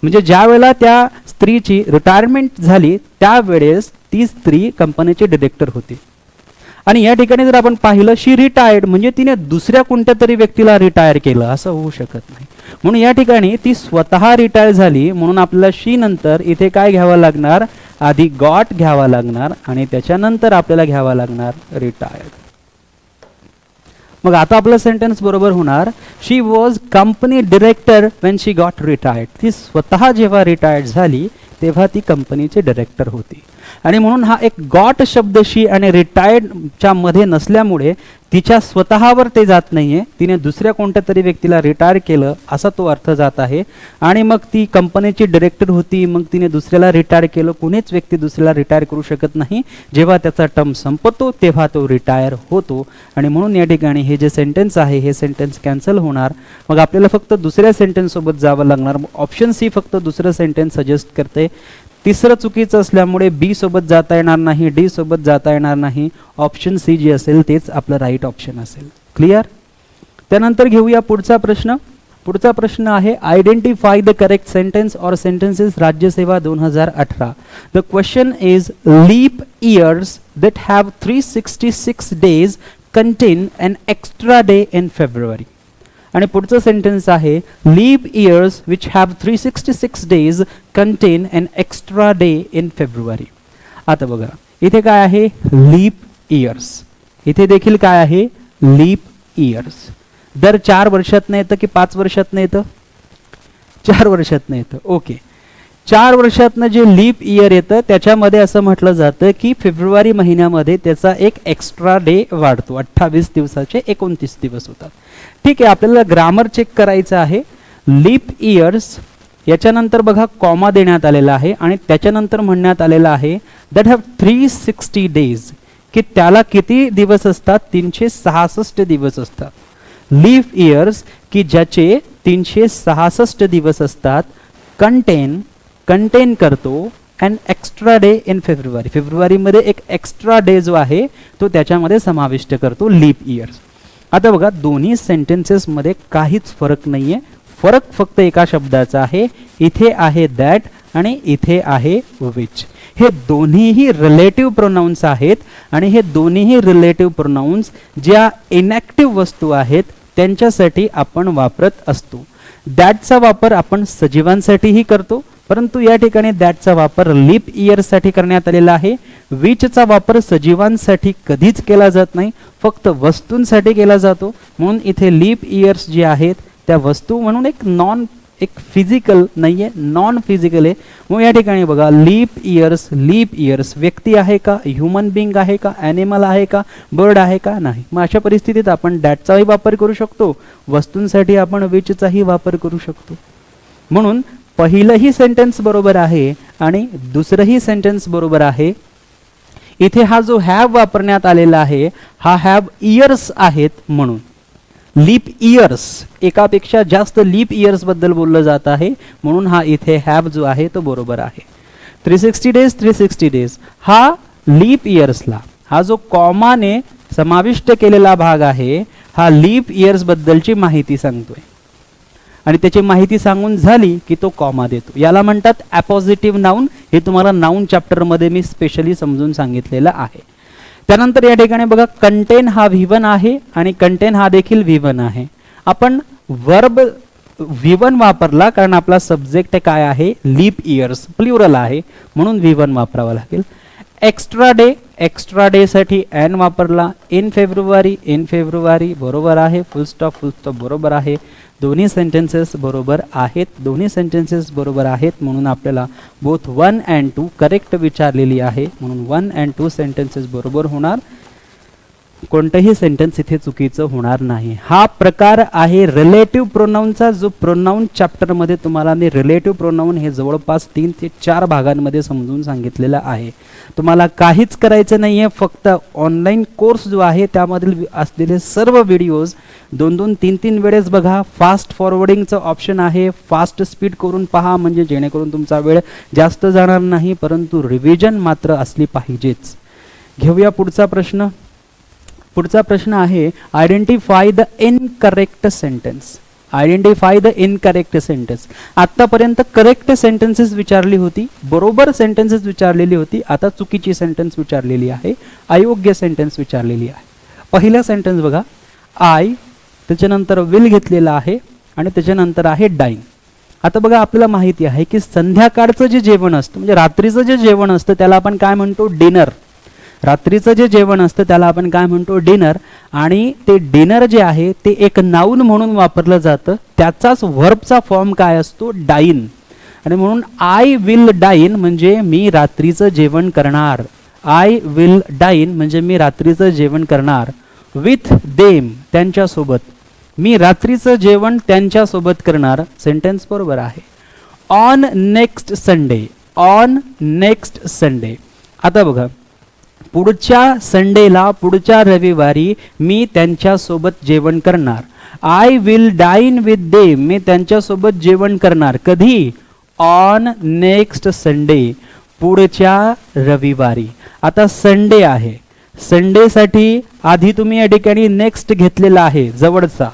म्हणजे ज्या वेळेला त्या स्त्रीची रिटायरमेंट झाली त्यावेळेस ती स्त्री कंपनीची डायरेक्टर होती. आणि या ठिकाणी जर आपण पाहिलं शी रिटायर्ड म्हणजे तिने दुसऱ्या कोणत्या तरी व्यक्तीला रिटायर केलं असं होऊ शकत नाही. म्हणून या ठिकाणी ती स्वतः रिटायर झाली म्हणून आपल्याला शी नंतर इथे काय घ्यावं लागणार, आधी गॉट घ्यावा लागणार आणि त्याच्यानंतर आपल्याला घ्यावा लागणार रिटायर्ड. मग आता आपलं सेंटेन्स बरोबर होणार, she was company director when she got retired. ती स्वतः जेव्हा रिटायर्ड झाली तेव्हा ती कंपनीचे डायरेक्टर होती. आणि म्हणून हा एक गॉट शब्दशी आणि रिटायर्डच्या मध्ये नसल्यामुळे तिच्या स्वतःवर ते जात नाहीये, तिने दुसऱ्या कोणत्या तरी व्यक्तीला रिटायर केलं असा तो अर्थ जात आहे. आणि मग ती कंपनीची डायरेक्टर होती, मग तिने दुसऱ्याला रिटायर केलं. कुणीच व्यक्ती दुसऱ्याला रिटायर करू शकत नाही. जेव्हा त्याचा टर्म संपतो तेव्हा तो रिटायर होतो. आणि म्हणून या ठिकाणी हे जे सेंटेन्स आहे हे सेंटेन्स कॅन्सल होणार. मग आपल्याला फक्त दुसऱ्या सेंटेन्स सोबत जावं लागणार. ऑप्शन सी फक्त दुसरं सेंटेन्स सजेस्ट करते. तिसरं चुकीचं असल्यामुळे बी सोबत जाता येणार नाही, डी सोबत जाता येणार नाही. ऑप्शन सी जे असेल तेच आपलं राईट ऑप्शन असेल. क्लिअर? त्यानंतर घेऊया पुढचा प्रश्न. पुढचा प्रश्न आहे आयडेंटिफाय द करेक्ट सेंटेन्स और sentences Rajyaseva 2018. The question is leap years that have 366 days contain an extra day in February. आणि पुढचं सेंटेन्स आहे leap years which have 366 days contain an extra day in February. आता बघा इथे काय आहे leap years, इथे देखील काय आहे लीप इयर्स. दर 4 वर्षातनं येतं की 5 वर्षातनं येतं? 4 वर्षातनं येतं. ओके, 4 वर्षातनं जे लीप इयर येतं त्याच्यामध्ये असं म्हटलं जातं की फेब्रुवारी महिन्यामध्ये त्याचा एक एक्स्ट्रा डे वाढतो. 28 दिवसाचे 29 दिवस होतात. ठीक आहे, आपल्याला ग्रामर चेक करायचं आहे. लीप इयर्स याच्यानंतर बघा कॉमा देण्यात आलेला आहे आणि त्याच्यानंतर म्हणण्यात आलेलं आहे दॅट हॅव 360 डेज, की त्याला किती दिवस असतात? 366 दिवस असतात. लीप इयर्स की ज्याचे 366 दिवस असतात, कंटेन करतो and extra day in February. फेब्रुवारीमध्ये एक एक्स्ट्रा डे जो आहे तो त्याच्यामध्ये समाविष्ट करतो लीप इयर्स. आता बघा दोन्ही सेंटेन्सेसमध्ये काहीच फरक नाहीये. फरक फक्त एका शब्दाचा आहे. इथे आहे दॅट आणि इथे आहे विच. हे दोन्हीही रिलेटिव्ह प्रोनाउन्स आहेत आणि हे दोन्हीही रिलेटिव्ह प्रोनाउन्स ज्या इनॅक्टिव्ह वस्तू आहेत त्यांच्यासाठी आपण वापरत असतो. दॅटचा वापर आपण सजीवांसाठीही करतो, परंतु या ठिकाणी दॅटचा वापर लीप इयर्ससाठी करण्यात आलेला आहे. विचचा वापर सजीवांसाठी कधीच केला जात नाही, फक्त वस्तूंसाठी केला जातो. म्हणून इथे लीप इयर्स जे आहेत त्या वस्तू म्हणून एक फिजिकल नाहीये, नॉन फिजिकल आहे. मग या ठिकाणी बघा लीप इयर्स व्यक्ती आहे का, ह्युमन बिंग आहे का, ॲनिमल आहे का, बर्ड आहे का, नाही. मग अशा परिस्थितीत आपण दॅटचाही वापर करू शकतो, वस्तूंसाठी आपण विचचाही वापर करू शकतो. म्हणून पहिलंही सेंटेन्स बरोबर आहे आणि दुसरंही सेंटेन्स बरोबर आहे. इथे हा जो हॅव वापरण्यात आलेला आहे हा हॅव इयर्स आहेत म्हणून. लीप इयर्स एकापेक्षा जास्त लीप इयर्स बद्दल बोललं जात आहे म्हणून हा इथे हॅव जो आहे तो बरोबर आहे. 360 डेज हा लीप इयर्सला, हा जो कॉमाने समाविष्ट केलेला भाग आहे हा लीप इयर्स बद्दलची माहिती सांगतोय आणि त्याची माहिती सांगून झाली की तो कॉमा देतो. याला म्हणतात अपोजिटिव्ह नाउन. हे तुम्हाला नाउन चॅप्टर मध्ये मी स्पेशली समजून सांगितलेलं आहे. त्यानंतर या ठिकाणी बघा कंटेन हा V1 आहे आणि कंटेन हा देखील V1 आहे. आपण वर्ब V1 वापरला कारण आपला सब्जेक्ट काय आहे लीप इयर्स, प्लुरल आहे म्हणून V1 वापरावा लागेल. एक्स्ट्रा डे साठी एन वापरला. इन फेब्रुवारी बरोबर आहे. फुल स्टॉप बरोबर आहे. दोन्ही सेंटेन्सेस बरोबर आहेत म्हणून आपल्याला बोथ 1 and 2 करेक्ट विचारलेली आहे म्हणून 1 and 2 सेंटेन्सेस बरोबर होणार. कोणतंही सेंटेन्स इथे चुकीचं होणार नाही. हा प्रकार आहे रिलेटिव्ह प्रोनाउनचा, जो प्रोनाउन चॅप्टर मध्ये तुम्हाला मी रिलेटिव्ह प्रोनाउन हे जवळपास 3 ते 4 भागांमध्ये समजून सांगितलेलं आहे. तुम्हाला काहीच करायचं नाहीये, फक्त ऑनलाईन कोर्स जो आहे त्यामधील असलेले सर्व व्हिडिओज 2-2, 3-3 वेळेस बघा. फास्ट फॉरवर्डिंगचं ऑप्शन आहे, फास्ट स्पीड करून पहा म्हणजे जेणेकरून तुमचा वेळ जास्त जाणार नाही, परंतु रिव्हिजन मात्र असली पाहिजेच. घेऊया पुढचा प्रश्न. पुढचा प्रश्न आहे identify the incorrect sentence. Identify the incorrect sentence. आतापर्यंत करेक्ट सेंटेन्सेस विचारली होती, बरोबर सेंटेन्सेस विचारलेली होती. आता चुकीची सेंटेन्स विचारलेली आहे, अयोग्य सेंटेन्स विचारलेली आहे. पहिला सेंटेन्स बघा, आय त्याच्यानंतर विल घेतलेला आहे आणि त्याच्यानंतर आहे डाईंग. आता बघा आपल्याला माहिती आहे की संध्याकाळचं जे जेवण असतं म्हणजे रात्रीचं जे जेवण असतं त्याला आपण काय म्हणतो डिनर. रात्रीचं जे जेवण असतं त्याला आपण काय म्हणतो डिनर. आणि ते डिनर जे आहे ते एक नाऊन म्हणून वापरलं जातं. त्याचाच व्हर्बचा फॉर्म काय असतो डाईन. आणि म्हणून आय विल डाईन म्हणजे मी रात्रीचं जेवण करणार. आय विल डाईन म्हणजे मी रात्रीचं जेवण करणार. विथ देम त्यांच्यासोबत, मी रात्रीचं जेवण त्यांच्यासोबत करणार. सेंटेन्स बरोबर आहे. On next Sunday, on next Sunday. आता बघा, पुढच्या संडेला, पुढच्या रविवारी मी त्यांच्यासोबत जेवण करणार. I will dine with them, मी त्यांच्यासोबत जेवण करणार. कधी? ऑन नेक्स्ट संडे, पुढच्या रविवारी. आता संडे आहे, संडेसाठी आधी तुम्ही या ठिकाणी नेक्स्ट घेतलेला आहे जवळचा.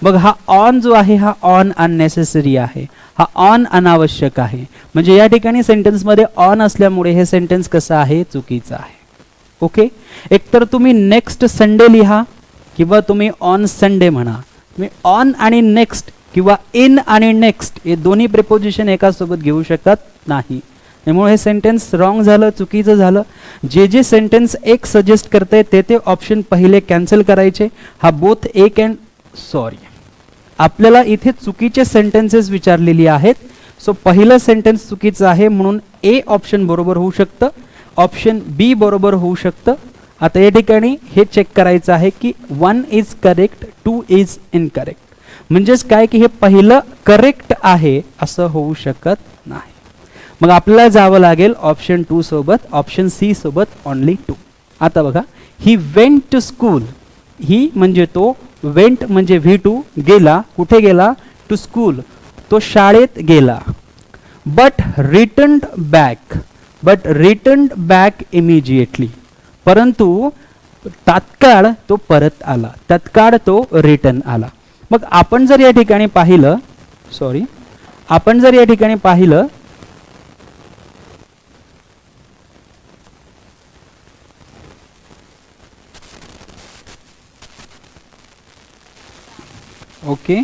बघ हा ऑन जो आहे हा ऑन अननेसेसरी आहे, हा ऑन अनावश्यक आहे. म्हणजे या ठिकाणी सेंटेन्समध्ये ऑन असल्यामुळे हे सेंटेन्स कसं आहे? चुकीचं आहे. ओके, एकतर तुम्ही नेक्स्ट संडे लिहा किंवा तुम्ही ऑन संडे म्हणा. तुम्ही ऑन आणि नेक्स्ट किंवा इन आणि नेक्स्ट हे दोन्ही प्रिपोजिशन एकासोबत घेऊ शकत नाही. त्यामुळे हे सेंटेन्स रॉंग झालं, चुकीचं झालं. जे जे सेंटेन्स एक सजेस्ट करते ते ऑप्शन पहिले कॅन्सल करायचे. हा बोथ एक अँड सॉरी, आपल्याला इथे चुकीचे सेंटेन्सेस विचारलेली आहेत. सो पहिलं सेंटेन्स चुकीचं आहे म्हणून ए ऑप्शन बरोबर होऊ शकतं, ऑप्शन बी बरोबर होऊ शकतं. आता या ठिकाणी हे चेक करायचं आहे की 1 इज करेक्ट, 2 इज इनकरेक्ट. म्हणजेच काय की हे पहिलं करेक्ट आहे असं होऊ शकत नाही. मग आपल्याला जावं लागेल ऑप्शन 2 सोबत, ऑप्शन सी सोबत ओनली 2. आता बघा, ही वेंट टू स्कूल, ही म्हणजे तो, वेंट म्हणजे V2, गेला. कुठे गेला? टू स्कूल, तो शाळेत गेला. But returned back, but returned back immediately, परंतु तात्काळ तो परत आला, तात्काळ तो रिटर्न आला. मग आपण जर या ठिकाणी पाहिलं, सॉरी, आपण जर या ठिकाणी पाहिलं ओके,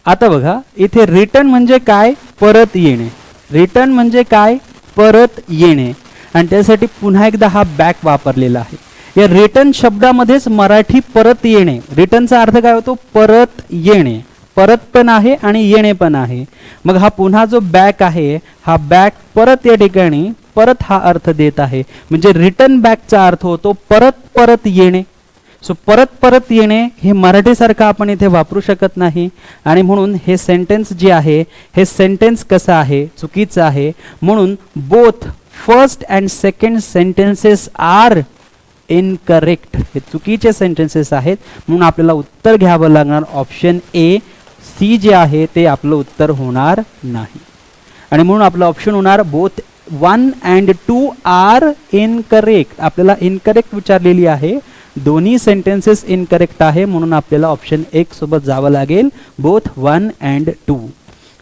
आता बघा इथे रिटर्न म्हणजे काय? परत येणे. रिटर्न म्हणजे काय? परत येणे. आणि त्यासाठी पुन्हा एकदा हा बॅक वापरलेला आहे. या रिटर्न शब्दामध्येच मराठी परत येणे, रिटर्नचा अर्थ काय होतो? परत येणे. परत पण आहे आणि येणे पण आहे. मग हा पुन्हा जो बॅक आहे, हा बॅक परत या ठिकाणी परत हा अर्थ देत आहे. म्हणजे रिटर्न बॅकचा अर्थ होतो परत परत येणे. सो परत परत येणे हे मराठीसारखं आपण इथे वापरू शकत नाही. आणि म्हणून हे सेंटेन्स जे आहे, हे सेंटेन्स कसं आहे? चुकीचं आहे. म्हणून both first and second sentences are incorrect, हे चुकीचे सेंटेन्सेस आहेत. म्हणून आपल्याला उत्तर घ्यावं लागणार ऑप्शन ए. सी जे आहे ते आपलं उत्तर होणार नाही. आणि म्हणून आपलं ऑप्शन होणार बोथ 1 अँड 2 आर इनकरेक्ट. आपल्याला इनकरेक्ट विचारलेली आहे, दोन्ही सेंटेन्सेस इनकरेक्ट आहे. म्हणून आपल्याला ऑप्शन 1 सोबत जावं लागेल, बोथ 1 अँड 2.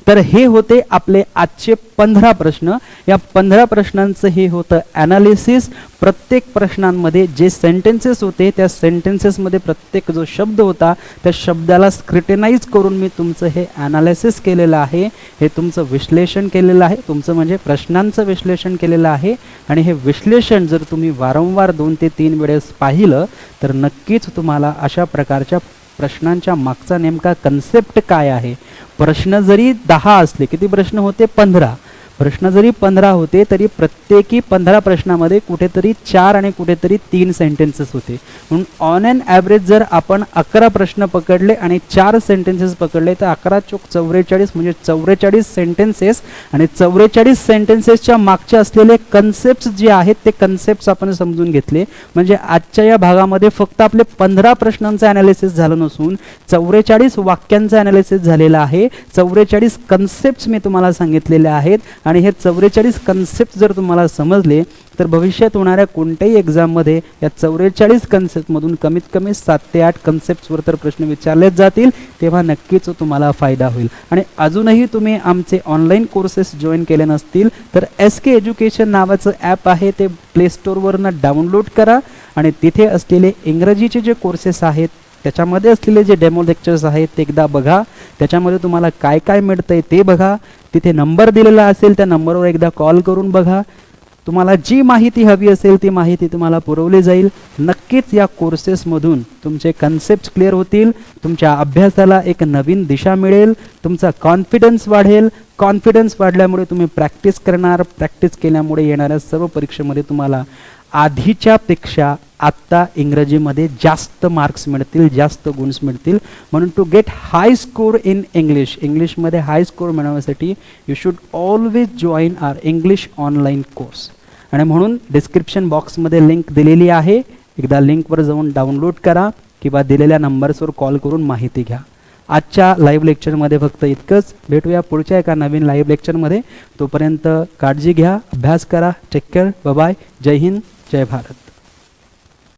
तर हे होते आपले आजचे 15 प्रश्न. या 15 प्रश्नांचं हे होतं ॲनालिसिस. प्रत्येक प्रश्नांमध्ये जे सेंटेन्सेस होते त्या सेंटेन्सेसमध्ये प्रत्येक जो शब्द होता त्या शब्दाला स्क्रिटिनाइज करून मी तुमचं हे ॲनालिसिस केलेलं आहे, हे तुमचं विश्लेषण केलेलं आहे, तुमचं म्हणजे प्रश्नांचं विश्लेषण केलेलं आहे. आणि हे विश्लेषण जर तुम्ही वारंवार 2 ते 3 वेळेस पाहिलं तर नक्कीच तुम्हाला अशा प्रकारच्या प्रश्नांच्या मागचा नेमका कन्सेप्ट काय आहे. प्रश्न जरी 10 असले, किती प्रश्न होते? 15. प्रश्न जरी 15 होते तरी प्रत्येकी 15 प्रश्नामध्ये कुठेतरी 4 आणि कुठेतरी 3 सेंटेन्सेस होते. म्हणून ऑन एन ॲव्हरेज जर आपण 11 प्रश्न पकडले आणि 4 सेंटेन्सेस पकडले तर 11 चोक 44 म्हणजे 44 सेंटेन्सेस. आणि 44 सेंटेन्सेसच्या मागचे असलेले कन्सेप्ट जे आहेत ते कन्सेप्ट आपण समजून घेतले. म्हणजे आजच्या या भागामध्ये फक्त आपले 15 प्रश्नांचं ॲनालिसिस झालं नसून 44 वाक्यांचं ॲनालिसिस झालेलं आहे. 44 कन्सेप्ट्स मी तुम्हाला सांगितलेले आहेत. आणि हे 44 कन्सेप्ट जर तुम्हाला समजले तर भविष्यात होणाऱ्या कोणत्याही एक्झाममध्ये या 44 कन्सेप्टमधून कमीत कमी 7 ते 8 कन्सेप्ट्सवर तर प्रश्न विचारलेच जातील. तेव्हा नक्कीच तुम्हाला फायदा होईल. आणि अजूनही तुम्ही आमचे ऑनलाईन कोर्सेस जॉईन केले नसतील तर SK एज्युकेशन नावाचं ॲप आहे, ते प्ले स्टोअरवरनं डाउनलोड करा. आणि तिथे असलेले इंग्रजीचे जे कोर्सेस आहेत त्याच्यामध्ये असलेले जे डेमो लेक्चर्स आहेत ते एकदा बघा. त्याच्यामध्ये तुम्हाला काय काय मिळतंय ते बघा. तिथे नंबर दिलेला असेल त्या नंबरवर एकदा कॉल करून बघा. तुम्हाला जी माहिती हवी असेल ती माहिती तुम्हाला पुरवली जाईल. नक्कीच या कोर्सेसमधून तुमचे कन्सेप्ट क्लिअर होतील, तुमच्या अभ्यासाला एक नवीन दिशा मिळेल, तुमचा कॉन्फिडन्स वाढेल. कॉन्फिडन्स वाढल्यामुळे तुम्ही प्रॅक्टिस करणार, प्रॅक्टिस केल्यामुळे येणाऱ्या सर्व परीक्षेमध्ये तुम्हाला आधीच्यापेक्षा आत्ता इंग्रजीमध्ये जास्त मार्क्स मिळतील, जास्त गुणस मिळतील. म्हणून to get high score in English, इंग्लिशमध्ये हाय स्कोर मिळवण्यासाठी you should always join our English online course. आणि म्हणून डिस्क्रिप्शन बॉक्समध्ये लिंक दिलेली आहे, एकदा लिंकवर जाऊन डाउनलोड करा किंवा दिलेल्या नंबर्सवर कॉल करून माहिती घ्या. आजच्या लाईव्ह लेक्चरमध्ये फक्त इतकंच. भेटूया पुढच्या एका नवीन लाईव्ह लेक्चरमध्ये. तोपर्यंत काळजी घ्या, अभ्यास करा. Take care, bye bye. जय हिंद, जय भारत.